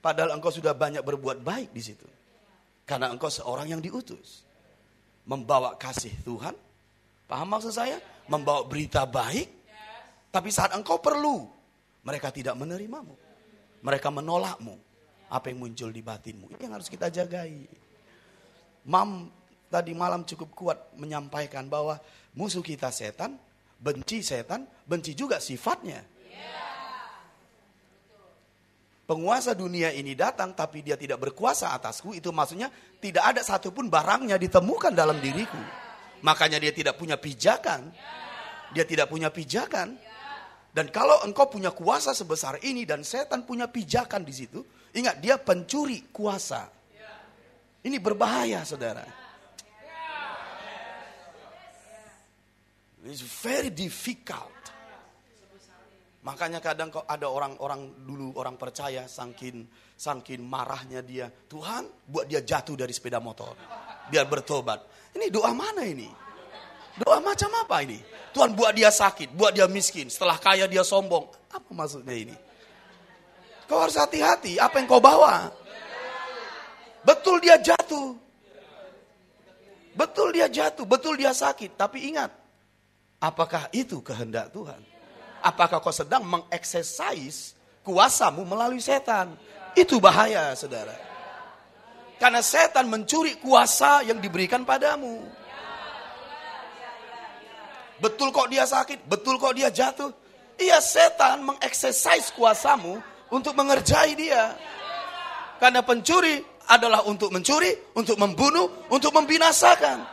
Padahal engkau sudah banyak berbuat baik di situ. Karena engkau seorang yang diutus. Membawa kasih Tuhan. Paham maksud saya? Membawa berita baik. Tapi saat engkau perlu, mereka tidak menerimamu. Mereka menolakmu. Apa yang muncul di batinmu. Ini yang harus kita jagai. Tadi malam cukup kuat menyampaikan bahwa musuh kita setan, benci juga sifatnya. Penguasa dunia ini datang tapi dia tidak berkuasa atasku, itu maksudnya tidak ada satupun barangnya ditemukan dalam diriku. Makanya dia tidak punya pijakan. Dia tidak punya pijakan. Dan kalau engkau punya kuasa sebesar ini dan setan punya pijakan di situ, ingat dia pencuri kuasa. Ini berbahaya, saudara. It's very difficult. Makanya kadang kok ada orang-orang dulu, orang percaya, saking marahnya dia, Tuhan buat dia jatuh dari sepeda motor, biar bertobat. Ini doa mana ini? Doa macam apa ini? Tuhan buat dia sakit, buat dia miskin, setelah kaya dia sombong. Apa maksudnya ini? Kau harus hati-hati apa yang kau bawa. Betul dia jatuh. Betul dia jatuh, betul dia sakit. Tapi ingat, apakah itu kehendak Tuhan? Apakah kau sedang mengeksersis kuasamu melalui setan? Itu bahaya, saudara. Karena setan mencuri kuasa yang diberikan padamu. Betul kok dia sakit, betul kok dia jatuh. Iya, setan mengeksersis kuasamu untuk mengerjai dia. Karena pencuri adalah untuk mencuri, untuk membunuh, untuk membinasakan.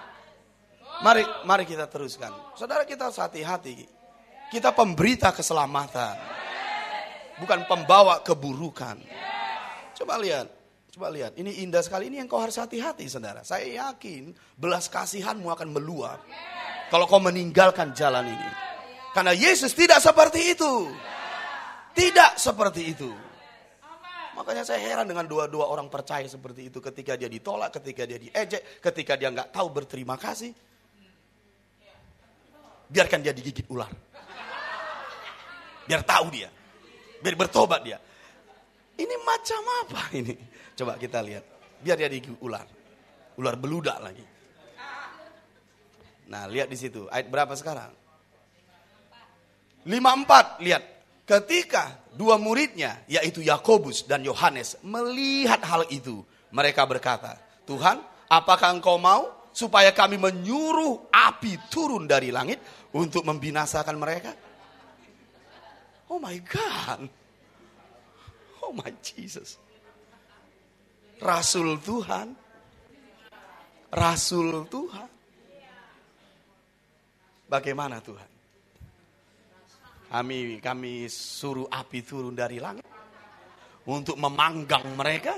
Mari kita teruskan. Saudara, kita harus hati-hati. Kita pemberita keselamatan. Bukan pembawa keburukan. Coba lihat. Ini indah sekali. Ini yang kau harus hati-hati, saudara. Saya yakin belas kasihanmu akan meluap kalau kau meninggalkan jalan ini. Karena Yesus tidak seperti itu. Tidak seperti itu. Makanya saya heran dengan dua orang percaya seperti itu. Ketika dia ditolak, ketika dia diejek, ketika dia nggak tahu berterima kasih. Biarkan dia digigit ular. Biar tahu dia. Biar bertobat dia. Ini macam apa ini? Coba kita lihat. Biar dia digigit ular. Ular beludak lagi. Nah, lihat di situ. Ayat berapa sekarang? 54. Lihat. Ketika dua muridnya, yaitu Yakobus dan Yohanes, melihat hal itu, mereka berkata, Tuhan, apakah engkau mau supaya kami menyuruh api turun dari langit untuk membinasakan mereka? Oh my God. Oh my Jesus. Rasul Tuhan. Bagaimana Tuhan? Kami suruh api turun dari langit untuk memanggang mereka.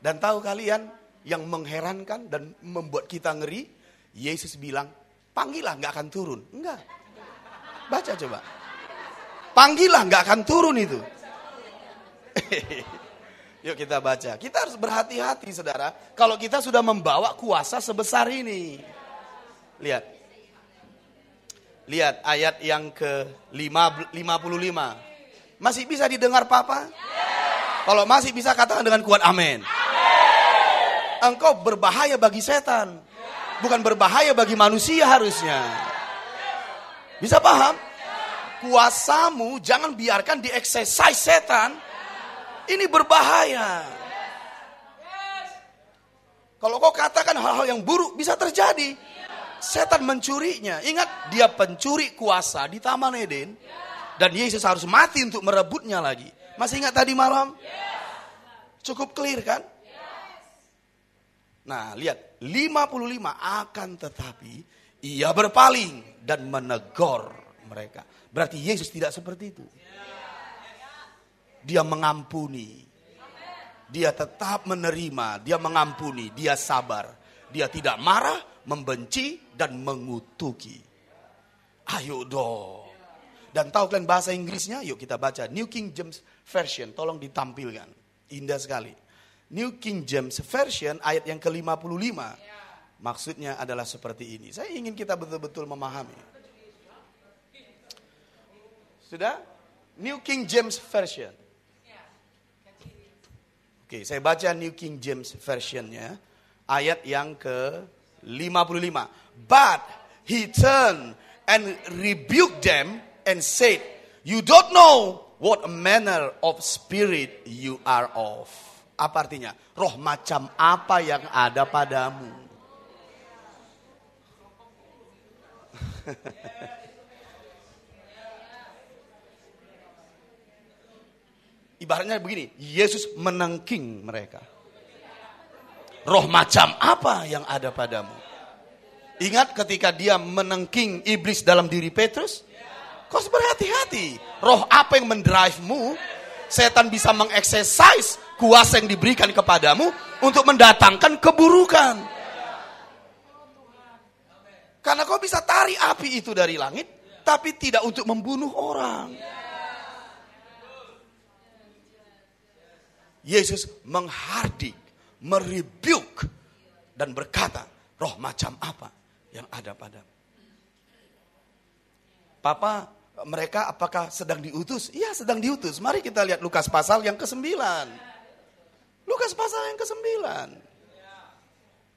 Dan tahu kalian yang mengherankan dan membuat kita ngeri, Yesus bilang, Panggillah nggak akan turun. Enggak. Baca coba. Panggillah nggak akan turun itu. Yuk kita baca. Kita harus berhati-hati saudara. Kalau kita sudah membawa kuasa sebesar ini. Lihat. Lihat ayat yang ke-55. Masih bisa didengar Papa? Kalau masih bisa katakan dengan kuat amin. Engkau berbahaya bagi setan. Bukan berbahaya bagi manusia harusnya. Bisa paham? Kuasamu jangan biarkan di-exercise setan. Ini berbahaya. Kalau kau katakan hal-hal yang buruk bisa terjadi. Setan mencurinya. Ingat dia pencuri kuasa di Taman Eden. Dan Yesus harus mati untuk merebutnya lagi. Masih ingat tadi malam? Cukup clear kan? Nah lihat. 55 akan tetapi ia berpaling dan menegur mereka. Berarti Yesus tidak seperti itu. Dia mengampuni. Dia tetap menerima. Dia mengampuni. Dia sabar. Dia tidak marah, membenci, dan mengutuki. Ayo dong. Dan tahu kalian bahasa Inggrisnya? Yuk kita baca. New King James Version. Tolong ditampilkan. Indah sekali. New King James Version ayat yang ke-55. Maksudnya adalah seperti ini. Saya ingin kita betul-betul memahami. Sudah? New King James Version. Oke, saya baca New King James Version-nya. Ayat yang ke-55. But he turned and rebuked them and said, you don't know what manner of spirit you are of. Apa artinya? Roh macam apa yang ada padamu? Ibaratnya begini, Yesus menengking mereka. Roh macam apa yang ada padamu? Ingat ketika dia menengking iblis dalam diri Petrus? Kau harus berhati-hati. Roh apa yang mendrive-mu? Setan bisa mengeksersis kuasa yang diberikan kepadamu untuk mendatangkan keburukan. Karena kau bisa tarik api itu dari langit, tapi tidak untuk membunuh orang. Yesus menghardik, merebuke, dan berkata, roh macam apa yang ada padamu? Papa, mereka apakah sedang diutus? Iya, sedang diutus. Mari kita lihat Lukas pasal yang ke-9. Lukas pasal yang ke-9.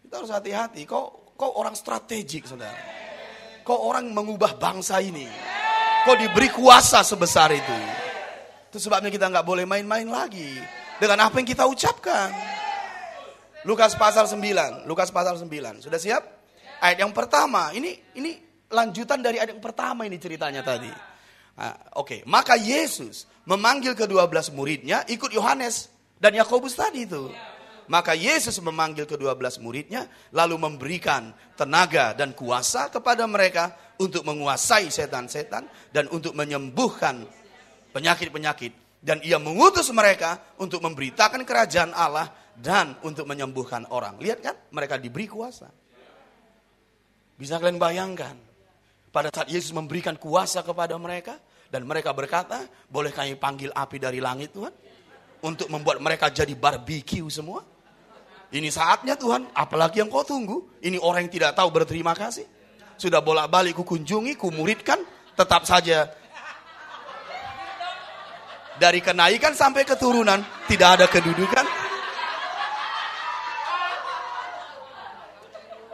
Kita harus hati-hati. Kau orang strategik, saudara. Kau orang mengubah bangsa ini. Kau diberi kuasa sebesar itu. Itu sebabnya kita nggak boleh main-main lagi dengan apa yang kita ucapkan. Lukas pasal 9. Lukas pasal 9. Sudah siap? Ayat yang pertama. Ini lanjutan dari ayat yang pertama ini ceritanya tadi. Oke. Maka Yesus memanggil ke-12 muridnya ikut Yohanes dan Yakobus tadi itu. Maka Yesus memanggil ke-12 muridnya lalu memberikan tenaga dan kuasa kepada mereka untuk menguasai setan-setan dan untuk menyembuhkan penyakit-penyakit. Dan ia mengutus mereka untuk memberitakan kerajaan Allah dan untuk menyembuhkan orang. Lihat kan, mereka diberi kuasa. Bisa kalian bayangkan? Pada saat Yesus memberikan kuasa kepada mereka, dan mereka berkata, boleh kami panggil api dari langit Tuhan? Untuk membuat mereka jadi barbecue semua? Ini saatnya Tuhan, apalagi yang kau tunggu? Ini orang yang tidak tahu berterima kasih. Sudah bolak-balik ku kunjungi, ku muridkan, tetap saja dari kenaikan sampai keturunan tidak ada kedudukan.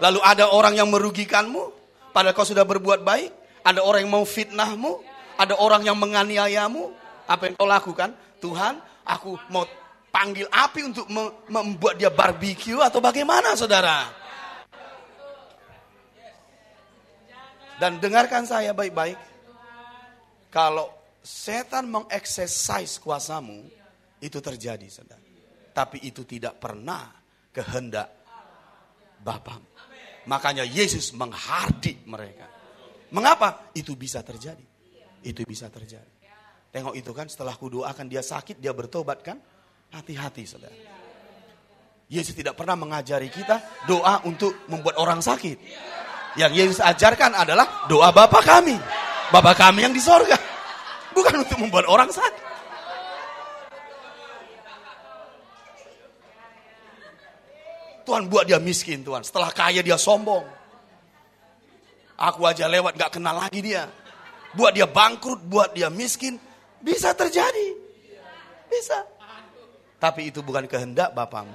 Lalu ada orang yang merugikanmu, padahal kau sudah berbuat baik. Ada orang yang mau fitnahmu, ada orang yang menganiayamu. Apa yang kau lakukan? Tuhan, aku mau panggil api untuk membuat dia barbecue atau bagaimana, saudara? Dan dengarkan saya baik-baik. Kalau setan mengeksersis kuasamu, itu terjadi, saudara. Tapi itu tidak pernah kehendak Bapa. Makanya Yesus menghardik mereka. Mengapa? Itu bisa terjadi. Itu bisa terjadi. Tengok itu kan, setelah kudoakan dia sakit, dia bertobat kan? Hati-hati, saudara. Yesus tidak pernah mengajari kita doa untuk membuat orang sakit. Yang Yesus ajarkan adalah doa Bapa kami. Bapa kami yang di sorga. Bukan untuk membuat orang sakit. Tuhan buat dia miskin, Tuhan. Setelah kaya dia sombong. Aku aja lewat gak kenal lagi dia. Buat dia bangkrut, buat dia miskin. Bisa terjadi. Bisa. Tapi itu bukan kehendak Bapamu.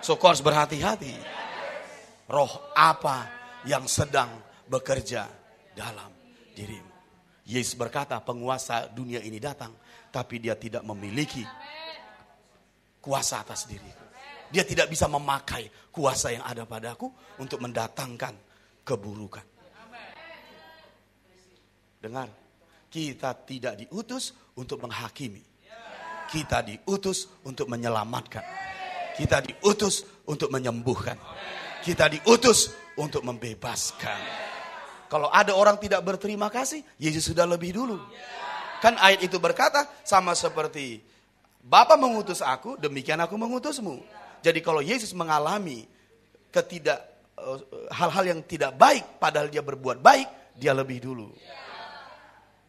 So kau harus berhati-hati. Roh apa yang sedang bekerja dalam dirimu. Yesus berkata, penguasa dunia ini datang, tapi dia tidak memiliki kuasa atas diriku. Dia tidak bisa memakai kuasa yang ada padaku untuk mendatangkan keburukan. Dengar, kita tidak diutus untuk menghakimi. Kita diutus untuk menyelamatkan. Kita diutus untuk menyembuhkan. Kita diutus untuk membebaskan. Kalau ada orang tidak berterima kasih, Yesus sudah lebih dulu. Kan ayat itu berkata, sama seperti Bapa mengutus aku, demikian aku mengutusmu. Jadi kalau Yesus mengalami hal-hal yang tidak baik, padahal dia berbuat baik, dia lebih dulu.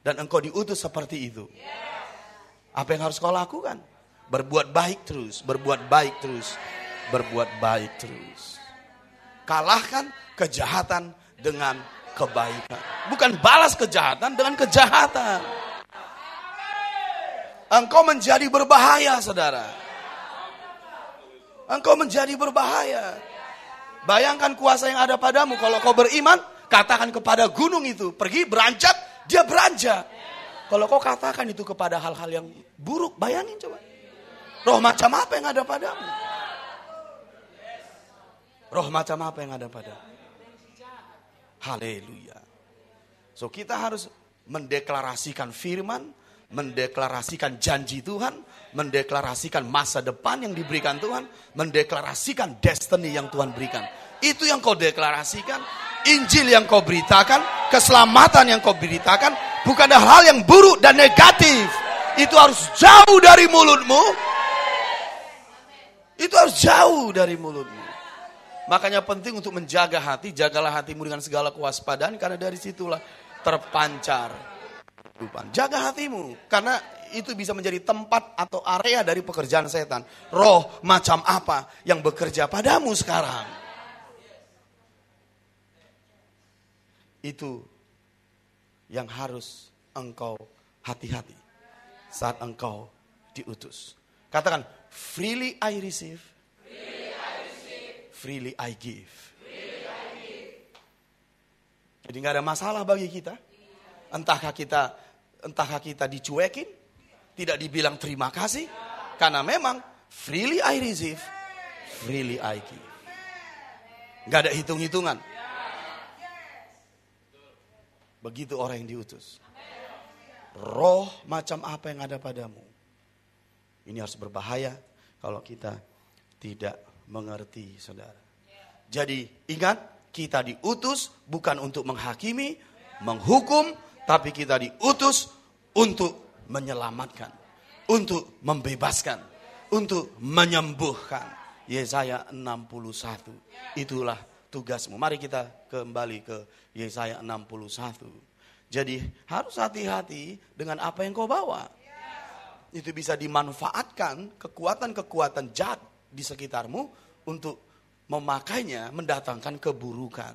Dan engkau diutus seperti itu. Apa yang harus kau lakukan? Berbuat baik terus, berbuat baik terus, berbuat baik terus. Kalahkan kejahatan dengan kebaikan. Bukan balas kejahatan dengan kejahatan. Engkau menjadi berbahaya, saudara. Engkau menjadi berbahaya. Bayangkan kuasa yang ada padamu. Kalau kau beriman, katakan kepada gunung itu, pergi beranjak, dia beranjak. Kalau kau katakan itu kepada hal-hal yang buruk, bayangin coba. Roh macam apa yang ada padamu? Roh macam apa yang ada padamu? Haleluya. So kita harus mendeklarasikan firman, mendeklarasikan janji Tuhan, mendeklarasikan masa depan yang diberikan Tuhan, mendeklarasikan destiny yang Tuhan berikan. Itu yang kau deklarasikan, Injil yang kau beritakan, keselamatan yang kau beritakan, bukan hal yang buruk dan negatif. Itu harus jauh dari mulutmu. Itu harus jauh dari mulutmu. Makanya penting untuk menjaga hati, jagalah hatimu dengan segala kewaspadaan, karena dari situlah terpancar kehidupan. Jaga hatimu, karena itu bisa menjadi tempat atau area dari pekerjaan setan. Roh macam apa yang bekerja padamu sekarang? Itu yang harus engkau hati-hati saat engkau diutus. Katakan, freely I receive, freely I give. Jadi gak ada masalah bagi kita. Entahkah kita dicuekin, tidak dibilang terima kasih, karena memang freely I receive, freely I give. Gak ada hitung-hitungan. Begitu orang yang diutus. Roh macam apa yang ada padamu? Ini harus berbahaya kalau kita tidak mengerti, saudara. Jadi ingat, kita diutus bukan untuk menghakimi, menghukum, tapi kita diutus untuk menyelamatkan, untuk membebaskan, untuk menyembuhkan. Yesaya 61. Itulah tugasmu. Mari kita kembali ke Yesaya 61. Jadi harus hati-hati dengan apa yang kau bawa. Itu bisa dimanfaatkan kekuatan-kekuatan jahat di sekitarmu untuk memakainya mendatangkan keburukan.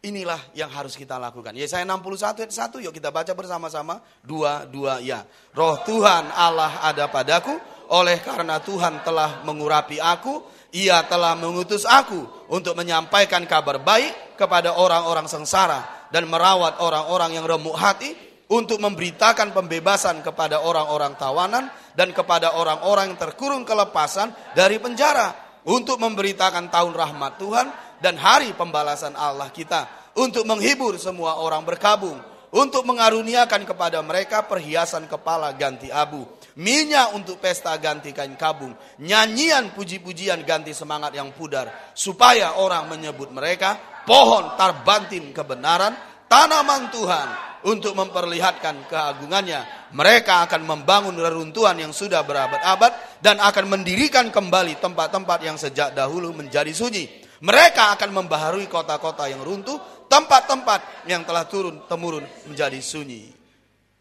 Inilah yang harus kita lakukan. Yesaya 61 ayat 1, yuk kita baca bersama-sama. 2 ya. Roh Tuhan Allah ada padaku, oleh karena Tuhan telah mengurapi aku, Ia telah mengutus aku untuk menyampaikan kabar baik kepada orang-orang sengsara dan merawat orang-orang yang remuk hati, untuk memberitakan pembebasan kepada orang-orang tawanan dan kepada orang-orang yang terkurung kelepasan dari penjara, untuk memberitakan tahun rahmat Tuhan dan hari pembalasan Allah kita, untuk menghibur semua orang berkabung, untuk mengaruniakan kepada mereka perhiasan kepala ganti abu, minyak untuk pesta ganti kain kabung, nyanyian puji-pujian ganti semangat yang pudar, supaya orang menyebut mereka pohon tarbantin kebenaran, tanaman Tuhan, untuk memperlihatkan keagungannya. Mereka akan membangun reruntuhan yang sudah berabad-abad dan akan mendirikan kembali tempat-tempat yang sejak dahulu menjadi sunyi. Mereka akan membaharui kota-kota yang runtuh, tempat-tempat yang telah turun-temurun menjadi sunyi.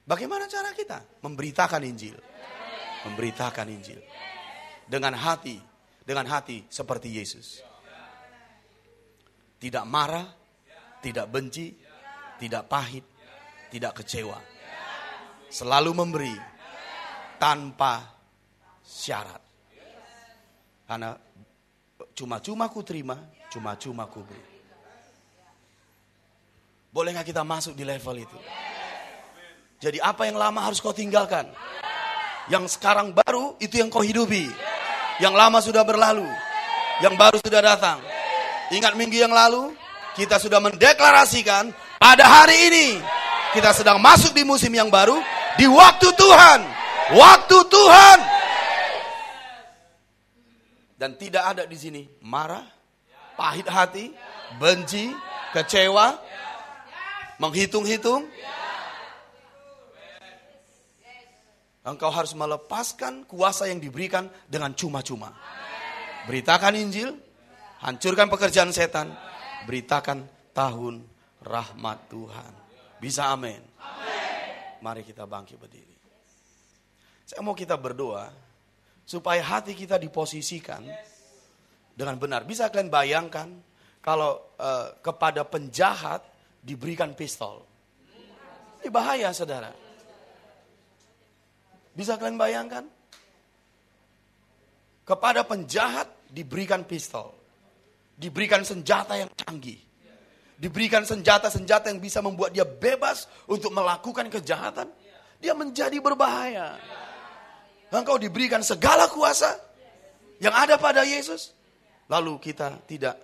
Bagaimana cara kita memberitakan Injil? Memberitakan Injil dengan hati seperti Yesus. Tidak marah, tidak benci, tidak pahit, tidak kecewa. Selalu memberi tanpa syarat. Karena cuma-cuma ku terima, cuma-cuma ku beri. Boleh gak kita masuk di level itu? Jadi apa yang lama harus kau tinggalkan. Yang sekarang baru itu yang kau hidupi. Yang lama sudah berlalu. Yang baru sudah datang. Ingat minggu yang lalu kita sudah mendeklarasikan pada hari ini kita sedang masuk di musim yang baru, di waktu Tuhan. Waktu Tuhan. Dan tidak ada di sini marah, pahit hati, benci, kecewa, menghitung-hitung. Engkau harus melepaskan kuasa yang diberikan dengan cuma-cuma. Beritakan Injil, hancurkan pekerjaan setan, beritakan tahun rahmat Tuhan. Bisa amin? Mari kita bangkit berdiri. Saya mau kita berdoa supaya hati kita diposisikan dengan benar. Bisa kalian bayangkan kalau kepada penjahat diberikan pistol. Ini bahaya, saudara. Bisa kalian bayangkan? Kepada penjahat diberikan pistol. Diberikan senjata yang canggih. Diberikan senjata-senjata yang bisa membuat dia bebas untuk melakukan kejahatan. Dia menjadi berbahaya. Engkau diberikan segala kuasa yang ada pada Yesus. Lalu kita tidak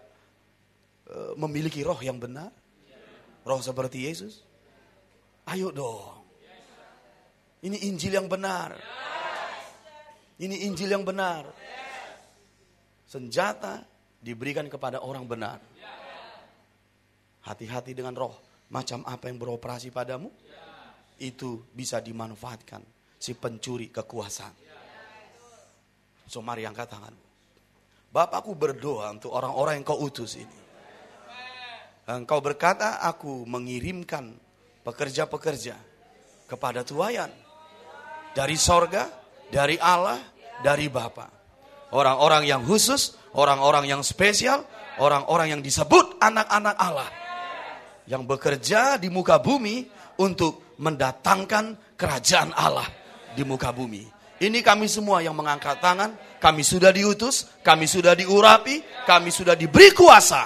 memiliki roh yang benar. Roh seperti Yesus. Ayo dong. Ini Injil yang benar. Ini Injil yang benar. Senjata diberikan kepada orang benar. Hati-hati dengan roh macam apa yang beroperasi padamu. Itu bisa dimanfaatkan si pencuri kekuasaan. So mari angkat tanganmu. Bapakku berdoa untuk orang-orang yang kau utus ini. Engkau berkata, aku mengirimkan pekerja-pekerja kepada tuayan. Dari sorga, dari Allah, dari Bapa. Orang-orang yang khusus, orang-orang yang spesial, orang-orang yang disebut anak-anak Allah. Yang bekerja di muka bumi untuk mendatangkan kerajaan Allah di muka bumi. Ini kami semua yang mengangkat tangan, kami sudah diutus, kami sudah diurapi, kami sudah diberi kuasa.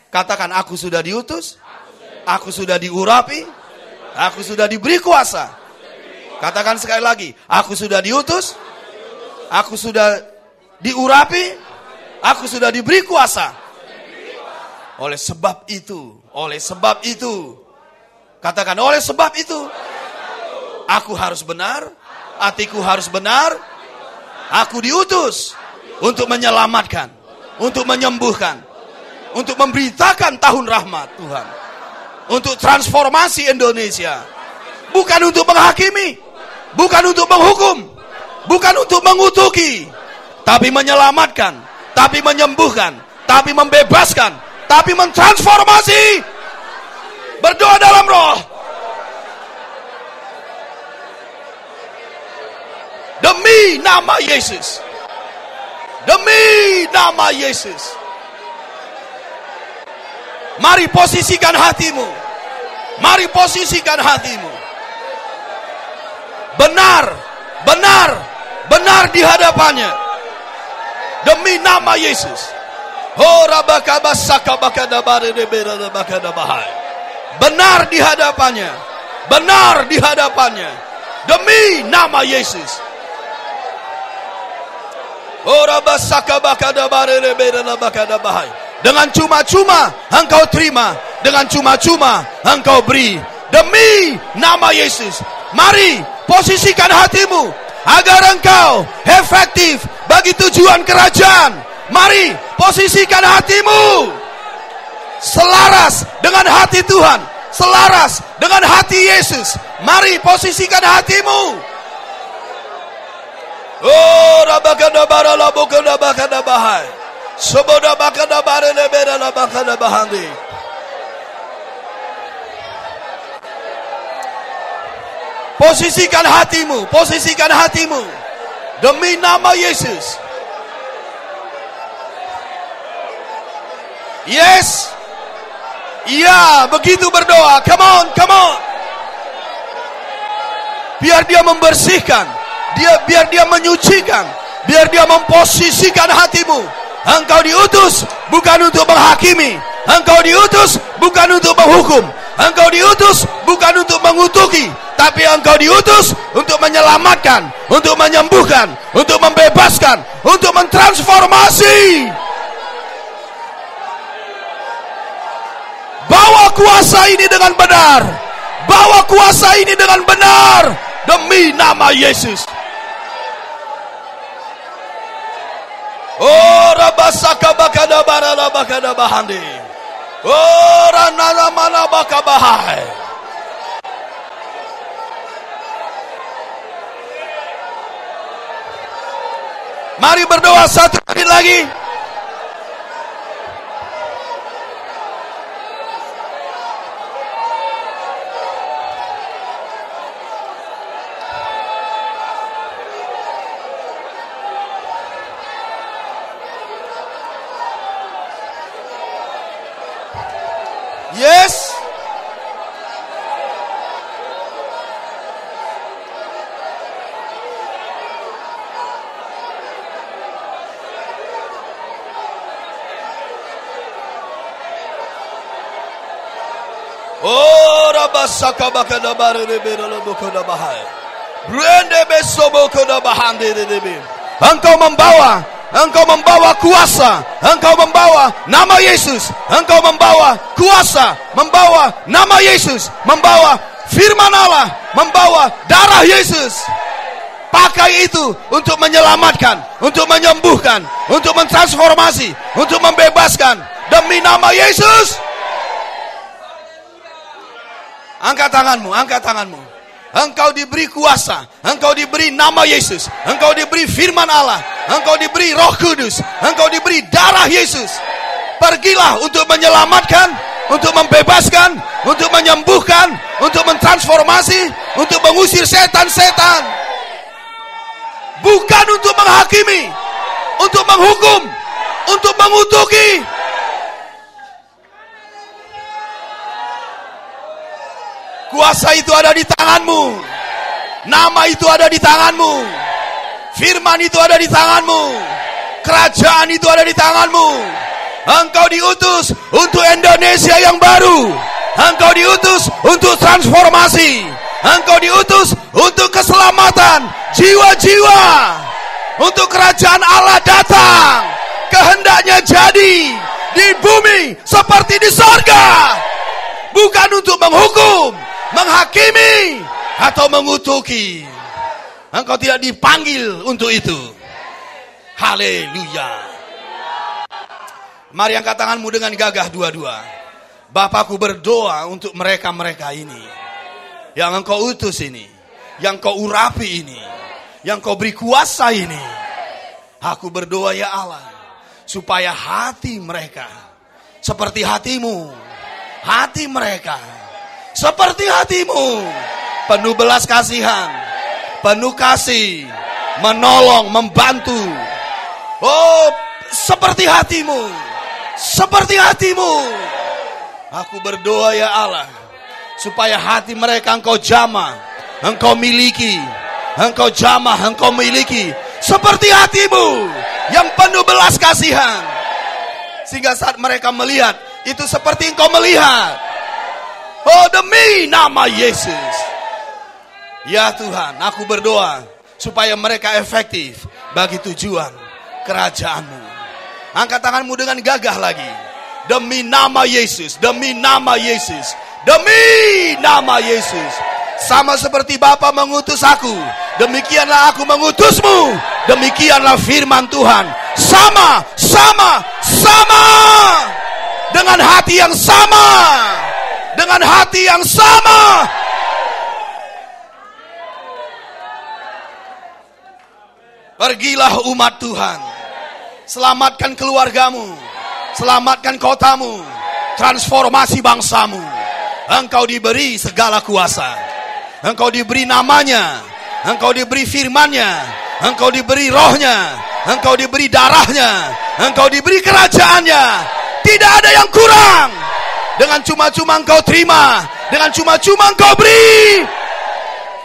Katakan, aku sudah diutus, aku sudah diurapi, aku sudah diberi kuasa. Katakan sekali lagi, aku sudah diutus, aku sudah diurapi, aku sudah diberi kuasa. Oleh sebab itu, katakan, oleh sebab itu, aku harus benar, hatiku harus benar, aku diutus untuk menyelamatkan, untuk menyembuhkan, untuk memberitakan tahun rahmat Tuhan, untuk transformasi Indonesia, bukan untuk menghakimi, bukan untuk menghukum, bukan untuk mengutuki, tapi menyelamatkan, tapi menyembuhkan, tapi membebaskan, tapi mentransformasi. Berdoa dalam roh. Demi nama Yesus. Demi nama Yesus. Mari posisikan hatimu. Mari posisikan hatimu. Benar, benar, benar di hadapannya. Demi nama Yesus. Benar di hadapannya. Benar di hadapannya. Demi nama Yesus. Dengan cuma-cuma engkau terima, dengan cuma-cuma engkau beri. Demi nama Yesus. Mari posisikan hatimu agar engkau efektif bagi tujuan kerajaan. Mari posisikan hatimu selaras dengan hati Tuhan, selaras dengan hati Yesus. Mari posisikan hatimu. Oh, rabakada barala bokada bakada bahai. Soboda bakada bare lebera la bakada bahandi. Posisikan hatimu demi nama Yesus. Yes. Iya, begitu berdoa. Come on. Biar dia membersihkan, biar dia menyucikan, biar dia memposisikan hatimu. Engkau diutus bukan untuk menghakimi, engkau diutus bukan untuk menghukum, engkau diutus bukan untuk mengutuki, tapi engkau diutus untuk menyelamatkan, untuk menyembuhkan, untuk membebaskan, untuk mentransformasi. Bawa kuasa ini dengan benar. Bawa kuasa ini dengan benar demi nama Yesus. Oh, rabasaka bakada barala bakada bahandi. Oh, ranana mana bakabahai. Mari berdoa 1 menit lagi. Yes. Oh, rabasaka bakada bare lebera lo bokoda bahai. Brende besobo koda bahande debe. Engkau membawa kuasa, engkau membawa nama Yesus, engkau membawa kuasa, membawa nama Yesus, membawa firman Allah, membawa darah Yesus. Pakai itu untuk menyelamatkan, untuk menyembuhkan, untuk mentransformasi, untuk membebaskan demi nama Yesus. Angkat tanganmu. Engkau diberi kuasa, engkau diberi nama Yesus, engkau diberi firman Allah, engkau diberi Roh Kudus, engkau diberi darah Yesus. Pergilah untuk menyelamatkan, untuk membebaskan, untuk menyembuhkan, untuk mentransformasi, untuk mengusir setan-setan. Bukan untuk menghakimi, untuk menghukum, untuk mengutuki. Kuasa itu ada di tanganmu. Nama itu ada di tanganmu. Firman itu ada di tanganmu. Kerajaan itu ada di tanganmu. Engkau diutus untuk Indonesia yang baru. Engkau diutus untuk transformasi. Engkau diutus untuk keselamatan jiwa-jiwa. Untuk kerajaan Allah datang. Kehendaknya jadi di bumi seperti di sorga. Bukan untuk menghukum, menghakimi, atau mengutuki. Engkau tidak dipanggil untuk itu. Haleluya. Mari angkat tanganmu dengan gagah dua-dua. Bapakku berdoa untuk mereka-mereka ini, yang engkau utus ini, yang kau urapi ini, yang kau beri kuasa ini. Aku berdoa ya Allah, supaya hati mereka seperti hatimu. Hati mereka seperti hatimu, penuh belas kasihan, penuh kasih, menolong, membantu. Oh, seperti hatimu, seperti hatimu. Aku berdoa ya Allah, supaya hati mereka engkau jamah, engkau miliki, engkau jamah, engkau miliki, seperti hatimu yang penuh belas kasihan. Sehingga saat mereka melihat, itu seperti engkau melihat. Oh, demi nama Yesus. Ya Tuhan, aku berdoa supaya mereka efektif bagi tujuan kerajaan-Mu. Angkat tanganmu dengan gagah lagi. Demi nama Yesus, demi nama Yesus, demi nama Yesus. Sama seperti Bapa mengutus aku, demikianlah aku mengutusmu. Demikianlah firman Tuhan. Sama. Dengan hati yang sama. Dengan hati yang sama. Pergilah umat Tuhan. Selamatkan keluargamu. Selamatkan kotamu. Transformasi bangsamu. Engkau diberi segala kuasa. Engkau diberi namanya. Engkau diberi firman-Nya. Engkau diberi rohnya. Engkau diberi darahnya. Engkau diberi kerajaan-Nya. Tidak ada yang kurang. Dengan cuma-cuma engkau terima. Dengan cuma-cuma engkau beri.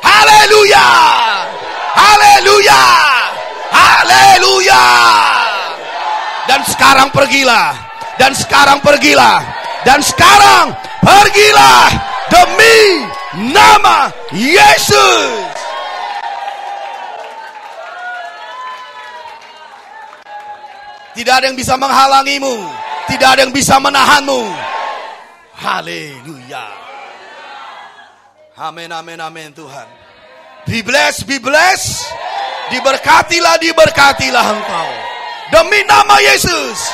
Haleluya. Haleluya. Haleluya. Dan sekarang pergilah. Dan sekarang pergilah. Dan sekarang pergilah demi nama Yesus. Tidak ada yang bisa menghalangimu. Tidak ada yang bisa menahanmu. Haleluya. Amin, amin, amin Tuhan. Be blessed, be blessed. Diberkatilah, diberkatilah engkau. Demi nama Yesus.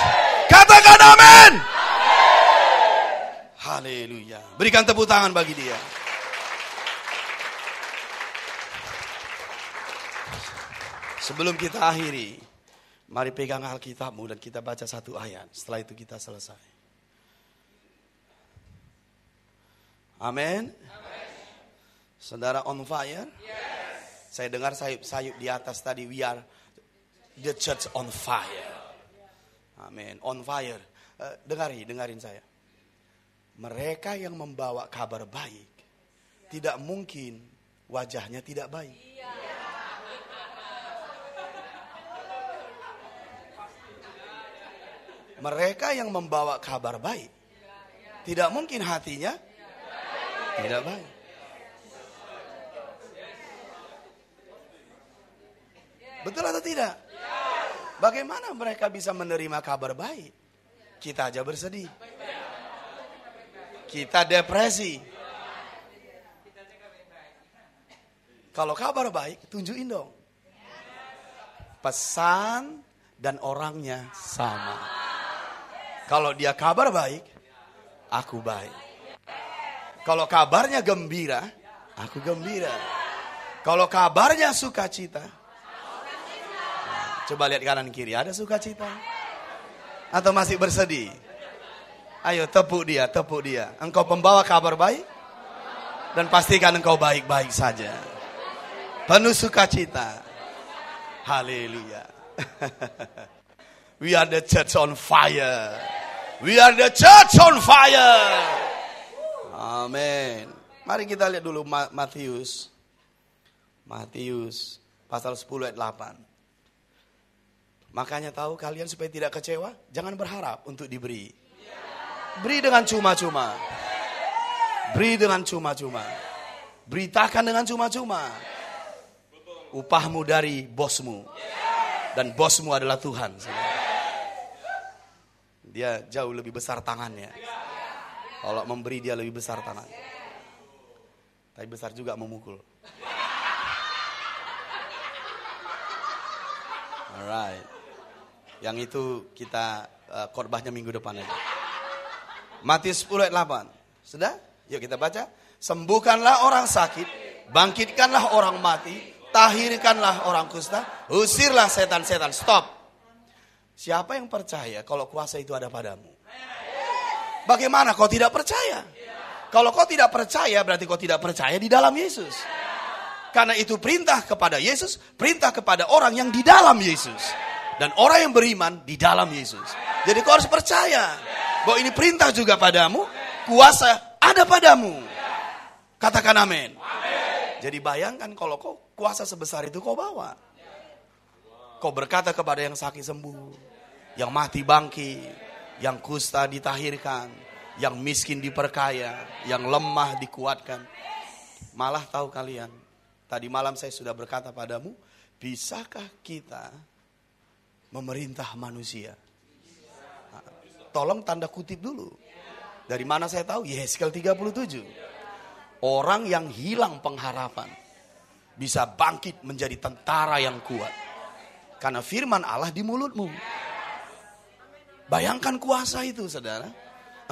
Katakan amin. Haleluya. Berikan tepuk tangan bagi dia. Sebelum kita akhiri, mari pegang Alkitabmu dan kita baca satu ayat. Setelah itu kita selesai. Amin. Saudara on fire? Yes. Saya dengar sayup-sayup di atas tadi. We are the church on fire. Amin. On fire. Dengarin saya. Mereka yang membawa kabar baik, tidak mungkin wajahnya tidak baik. Mereka yang membawa kabar baik, tidak mungkin hatinya tidak baik. Betul atau tidak? Bagaimana mereka bisa menerima kabar baik? Kita aja bersedih. Kita depresi. Kalau kabar baik, tunjukin dong. Pesan dan orangnya sama. Kalau dia kabar baik, aku baik. Kalau kabarnya gembira, aku gembira. Kalau kabarnya sukacita, coba lihat kanan kiri, ada sukacita? Atau masih bersedih? Ayo tepuk dia, tepuk dia. Engkau pembawa kabar baik. Dan pastikan engkau baik-baik saja. Penuh sukacita. Haleluya. We are the church on fire. We are the church on fire. Amin. Mari kita lihat dulu Matius. Matius pasal 10 ayat 8. Makanya tahu kalian supaya tidak kecewa, jangan berharap untuk diberi. Beri dengan cuma-cuma. Beri dengan cuma-cuma. Beritakan dengan cuma-cuma. Upahmu dari bosmu. Dan bosmu adalah Tuhan. Dia jauh lebih besar tangannya. Kalau memberi dia lebih besar tangan. Tapi besar juga memukul. Alright. Yang itu kita khotbahnya minggu depan aja. Matius 10 ayat 8. Sudah? Yuk kita baca. Sembuhkanlah orang sakit, bangkitkanlah orang mati, tahirkanlah orang kusta, usirlah setan-setan. Stop. Siapa yang percaya kalau kuasa itu ada padamu? Bagaimana kau tidak percaya? Kalau kau tidak percaya, berarti kau tidak percaya di dalam Yesus. Karena itu perintah kepada Yesus, perintah kepada orang yang di dalam Yesus. Dan orang yang beriman di dalam Yesus. Jadi kau harus percaya bahwa ini perintah juga padamu, kuasa ada padamu. Katakan amin. Jadi bayangkan kalau kau kuasa sebesar itu kau bawa. Kau berkata kepada yang sakit sembuh, yang mati bangkit, yang kusta ditahirkan, yang miskin diperkaya, yang lemah dikuatkan. Malah tahu kalian, tadi malam saya sudah berkata padamu, bisakah kita memerintah manusia? Tolong tanda kutip dulu. Dari mana saya tahu? Yeskel 37. Orang yang hilang pengharapan bisa bangkit menjadi tentara yang kuat. Karena firman Allah di mulutmu. Bayangkan kuasa itu, saudara.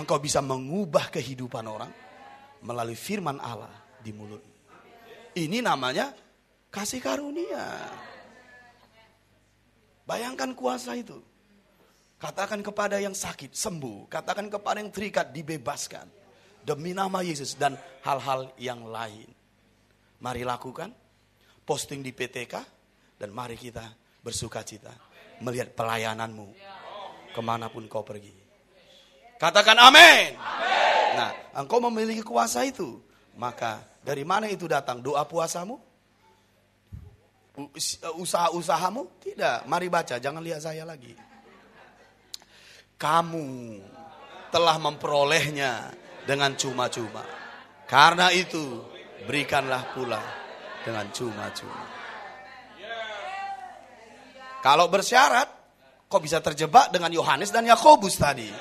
Engkau bisa mengubah kehidupan orang melalui firman Allah di mulutmu. Ini namanya kasih karunia. Bayangkan kuasa itu. Katakan kepada yang sakit, sembuh. Katakan kepada yang terikat, dibebaskan. Demi nama Yesus dan hal-hal yang lain. Mari lakukan. Posting di PTK. Dan mari kita bersuka cita. Melihat pelayananmu. Kemanapun kau pergi. Katakan amin. Nah, engkau memiliki kuasa itu. Maka dari mana itu datang? Doa puasamu? Usaha-usahamu? Tidak. Mari baca, jangan lihat saya lagi. Kamu telah memperolehnya dengan cuma-cuma. Karena itu, berikanlah pula dengan cuma-cuma. Kalau bersyarat, kok bisa terjebak dengan Yohanes dan Yakobus tadi?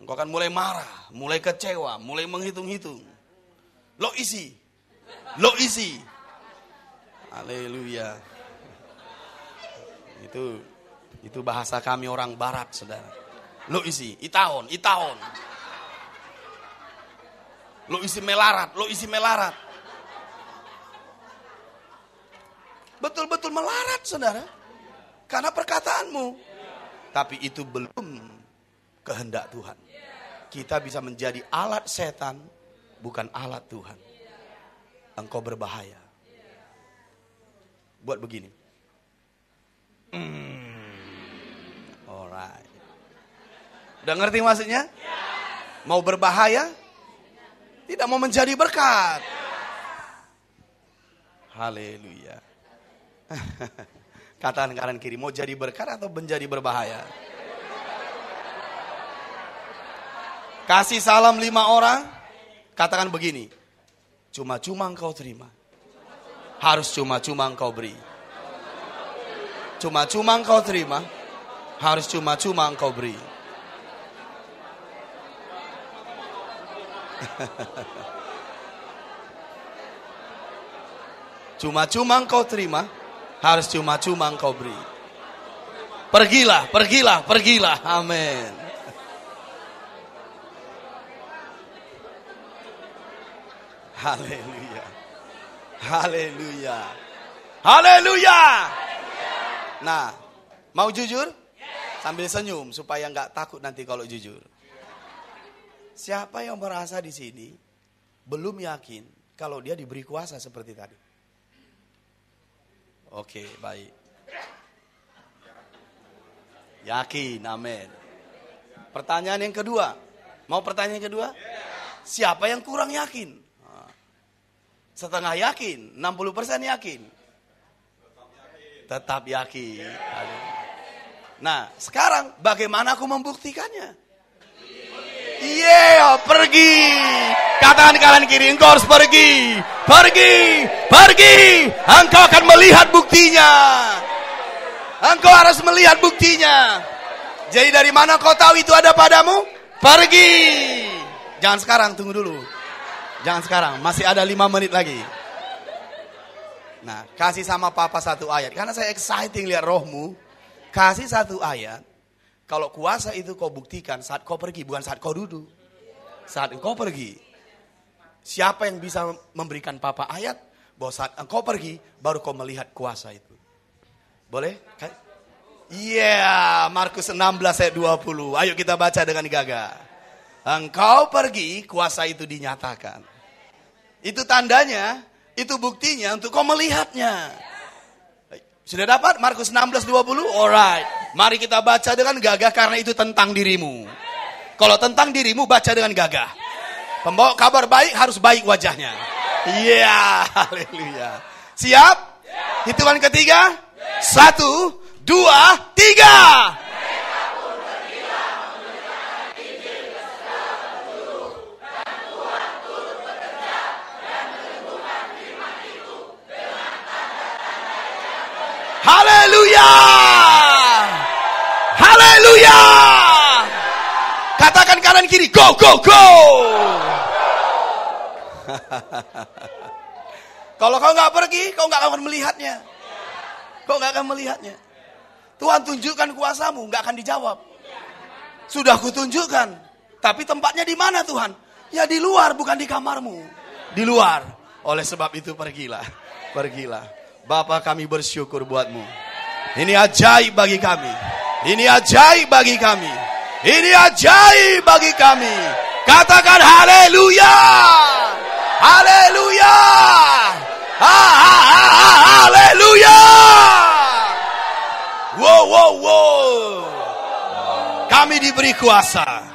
Engkau akan mulai marah, mulai kecewa, mulai menghitung-hitung. Lo isi. Haleluya. Itu bahasa kami orang barat, saudara. Lo isi, itaon. Lo isi melarat. Betul-betul melarat, saudara. Karena perkataanmu. Tapi itu belum kehendak Tuhan. Kita bisa menjadi alat setan, bukan alat Tuhan. Engkau berbahaya. Buat begini. Alright. Udah ngerti maksudnya? Mau berbahaya? Tidak mau menjadi berkat. Haleluya. Katakan kanan kiri, mau jadi berkat atau menjadi berbahaya? Kasih salam 5 orang. Katakan begini. Cuma-cuma engkau terima. Harus cuma-cuma engkau beri. Cuma-cuma engkau terima. Harus cuma-cuma engkau beri. Cuma-cuma engkau terima. Harus cuma-cuma engkau beri. Pergilah. Amin. Haleluya. Nah, mau jujur? Sambil senyum supaya nggak takut nanti kalau jujur. Siapa yang merasa di sini belum yakin kalau dia diberi kuasa seperti tadi? Oke, baik. Yakin, amin. Pertanyaan yang kedua. Mau pertanyaan yang kedua? Siapa yang kurang yakin? Setengah yakin, 60% yakin. Tetap yakin. Nah, sekarang bagaimana aku membuktikannya? Pergi. Katakan kanan kiri, engkau harus pergi. Engkau akan melihat buktinya. Engkau harus melihat buktinya. Jadi dari mana kau tahu itu ada padamu? Pergi. Jangan sekarang, tunggu dulu. Jangan sekarang, masih ada 5 menit lagi. Nah, kasih sama papa 1 ayat. Karena saya exciting lihat rohmu. Kasih 1 ayat. Kalau kuasa itu kau buktikan saat kau pergi, bukan saat kau duduk. Saat engkau pergi. Siapa yang bisa memberikan papa ayat? Bahwa saat engkau pergi, baru kau melihat kuasa itu. Boleh? Markus 16 ayat 20. Ayo kita baca dengan gagah. Engkau pergi, kuasa itu dinyatakan. Itu tandanya, itu buktinya untuk kau melihatnya. Sudah dapat Markus 16:20? Alright. Mari kita baca dengan gagah karena itu tentang dirimu. Kalau tentang dirimu baca dengan gagah. Pembawa kabar baik harus baik wajahnya. Haleluya. Siap? Hitungan ketiga. 1, 2, 3. Haleluya. Katakan kanan kiri, go. Kalau kau nggak pergi, kau nggak akan melihatnya. Tuhan tunjukkan kuasamu, nggak akan dijawab. Sudah kutunjukkan, tapi tempatnya di mana Tuhan? Ya di luar, bukan di kamarmu. Di luar. Oleh sebab itu pergilah. Bapa, kami bersyukur buatmu. Ini ajaib bagi kami. Ini ajaib bagi kami. Ini ajaib bagi kami. Katakan haleluya. Haleluya. Haleluya. Wow. Kami diberi kuasa.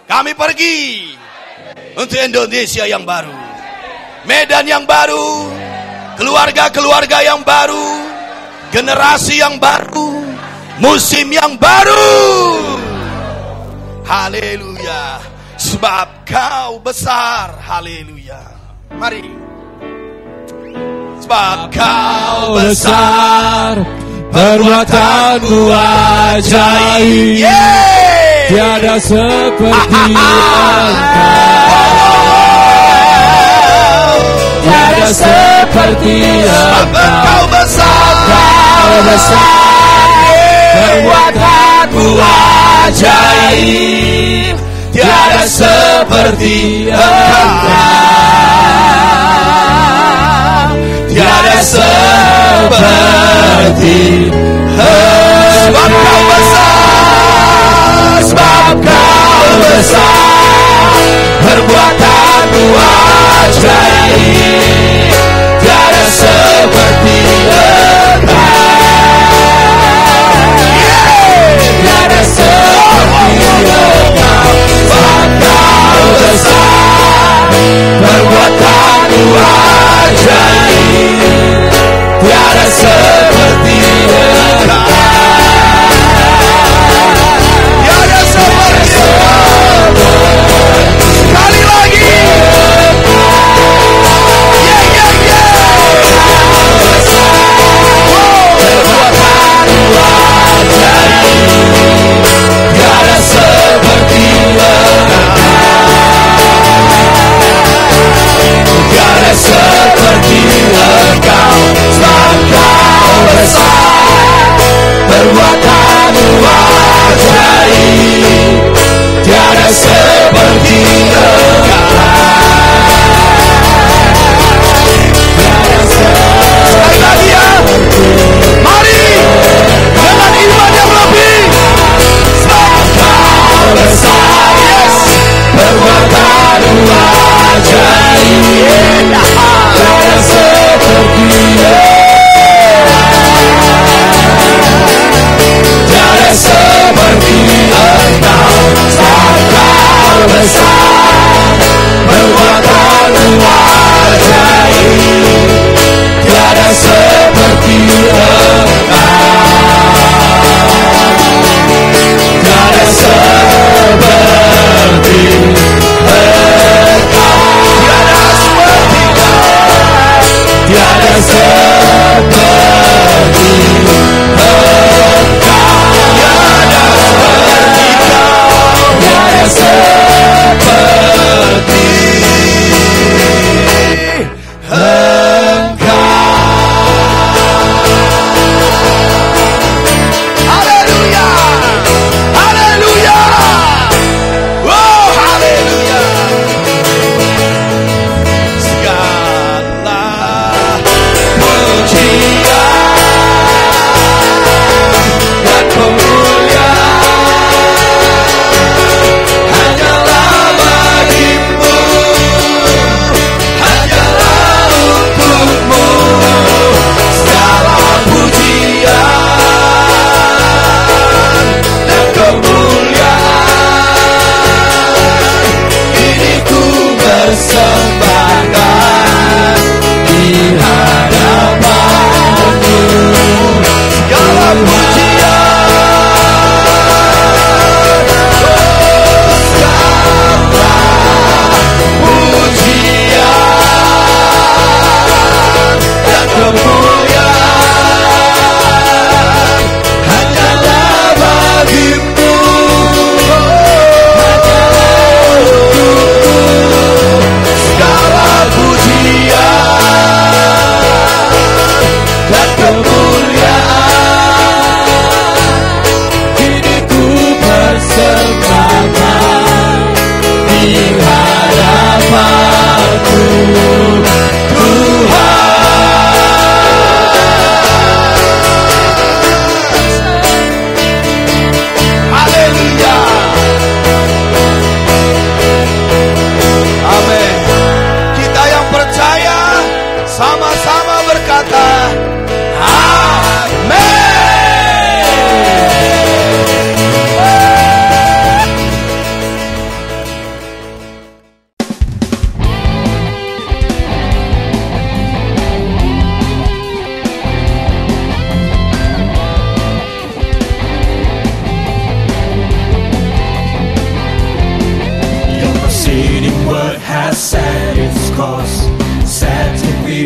Kami pergi untuk Indonesia yang baru, Medan yang baru, keluarga-keluarga yang baru, generasi yang baru, musim yang baru. Haleluya. Sebab kau besar. Haleluya. Mari. Sebab kau besar, perbuatanmu ajaib, tiada seperti Engkau, tiada seperti Engkau. Kau besar, perbuatanmu ajaib, tiada seperti Engkau, tiada seperti Sebab kau besar, sebab kau besar, perbuatanmu ajaib, tiada seperti Engkau, tiada seperti Engkau. Sebab kau besar, perbuatanmu ajaib, tiada seperti Engkau, tiada seperti Engkau. Sekali lagi,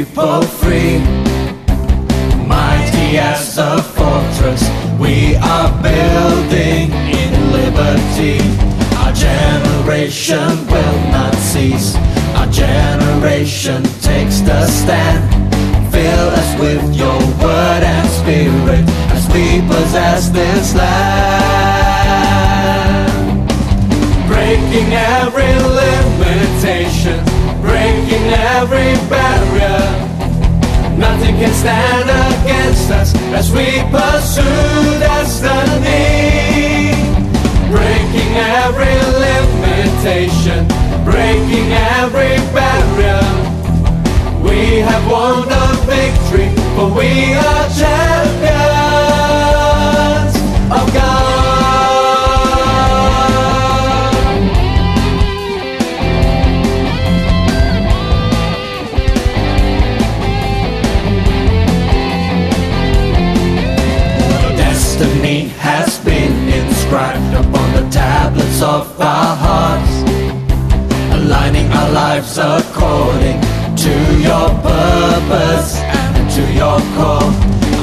people free. Mighty as a fortress, we are building in liberty. Our generation will not cease. Our generation takes the stand. Fill us with your word and spirit as we possess this land. Breaking every limitation, breaking every barrier. Nothing can stand against us as we pursue destiny. Breaking every limitation, breaking every barrier. We have won the victory, for we are champions of God. Your destiny has been inscribed upon the tablets of our hearts, aligning our lives according to your purpose and to your call.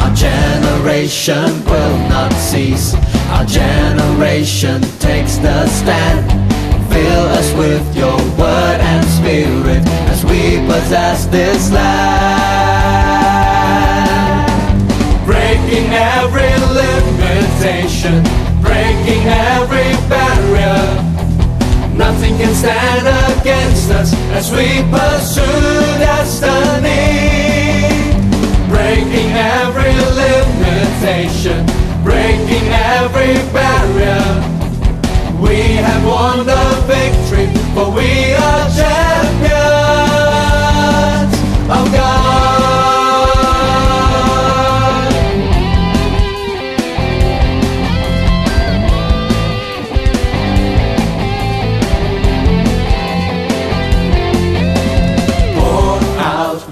Our generation will not cease. Our generation takes the stand. Fill us with your word and spirit as we possess this land. Breaking every limitation, breaking every barrier. Nothing can stand against us as we pursue destiny. Breaking every limitation, breaking every barrier. We have won the victory, for we are champions of God.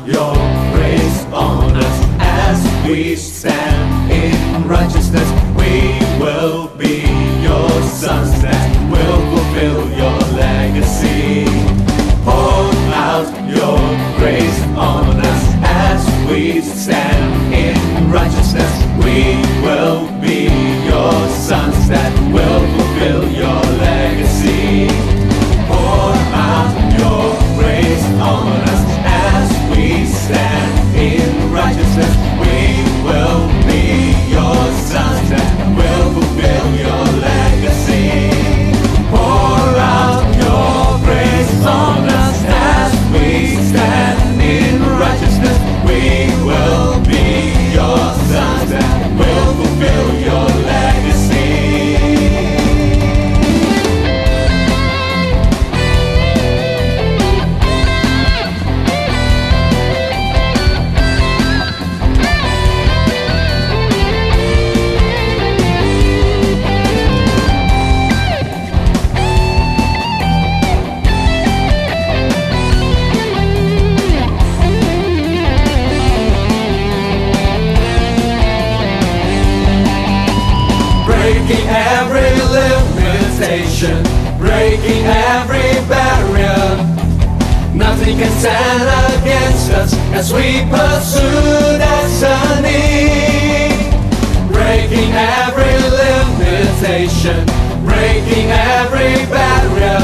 Your grace on us as we stand in righteousness. We will be your sons that will fulfill your legacy. Pour out your grace on us as we stand in righteousness. We will be your sons that will fulfill your legacy. Pour out your grace on us as we stand in righteousness. We will be your sons that will fulfill your legacy. Pour out your grace on us as we stand in righteousness. We will be your sons that will fulfill your legacy. Breaking every limitation, breaking every barrier. Nothing can stand against us as we pursue destiny. Breaking every limitation, breaking every barrier.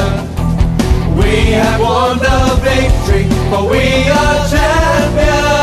We have won the victory, for we are champions.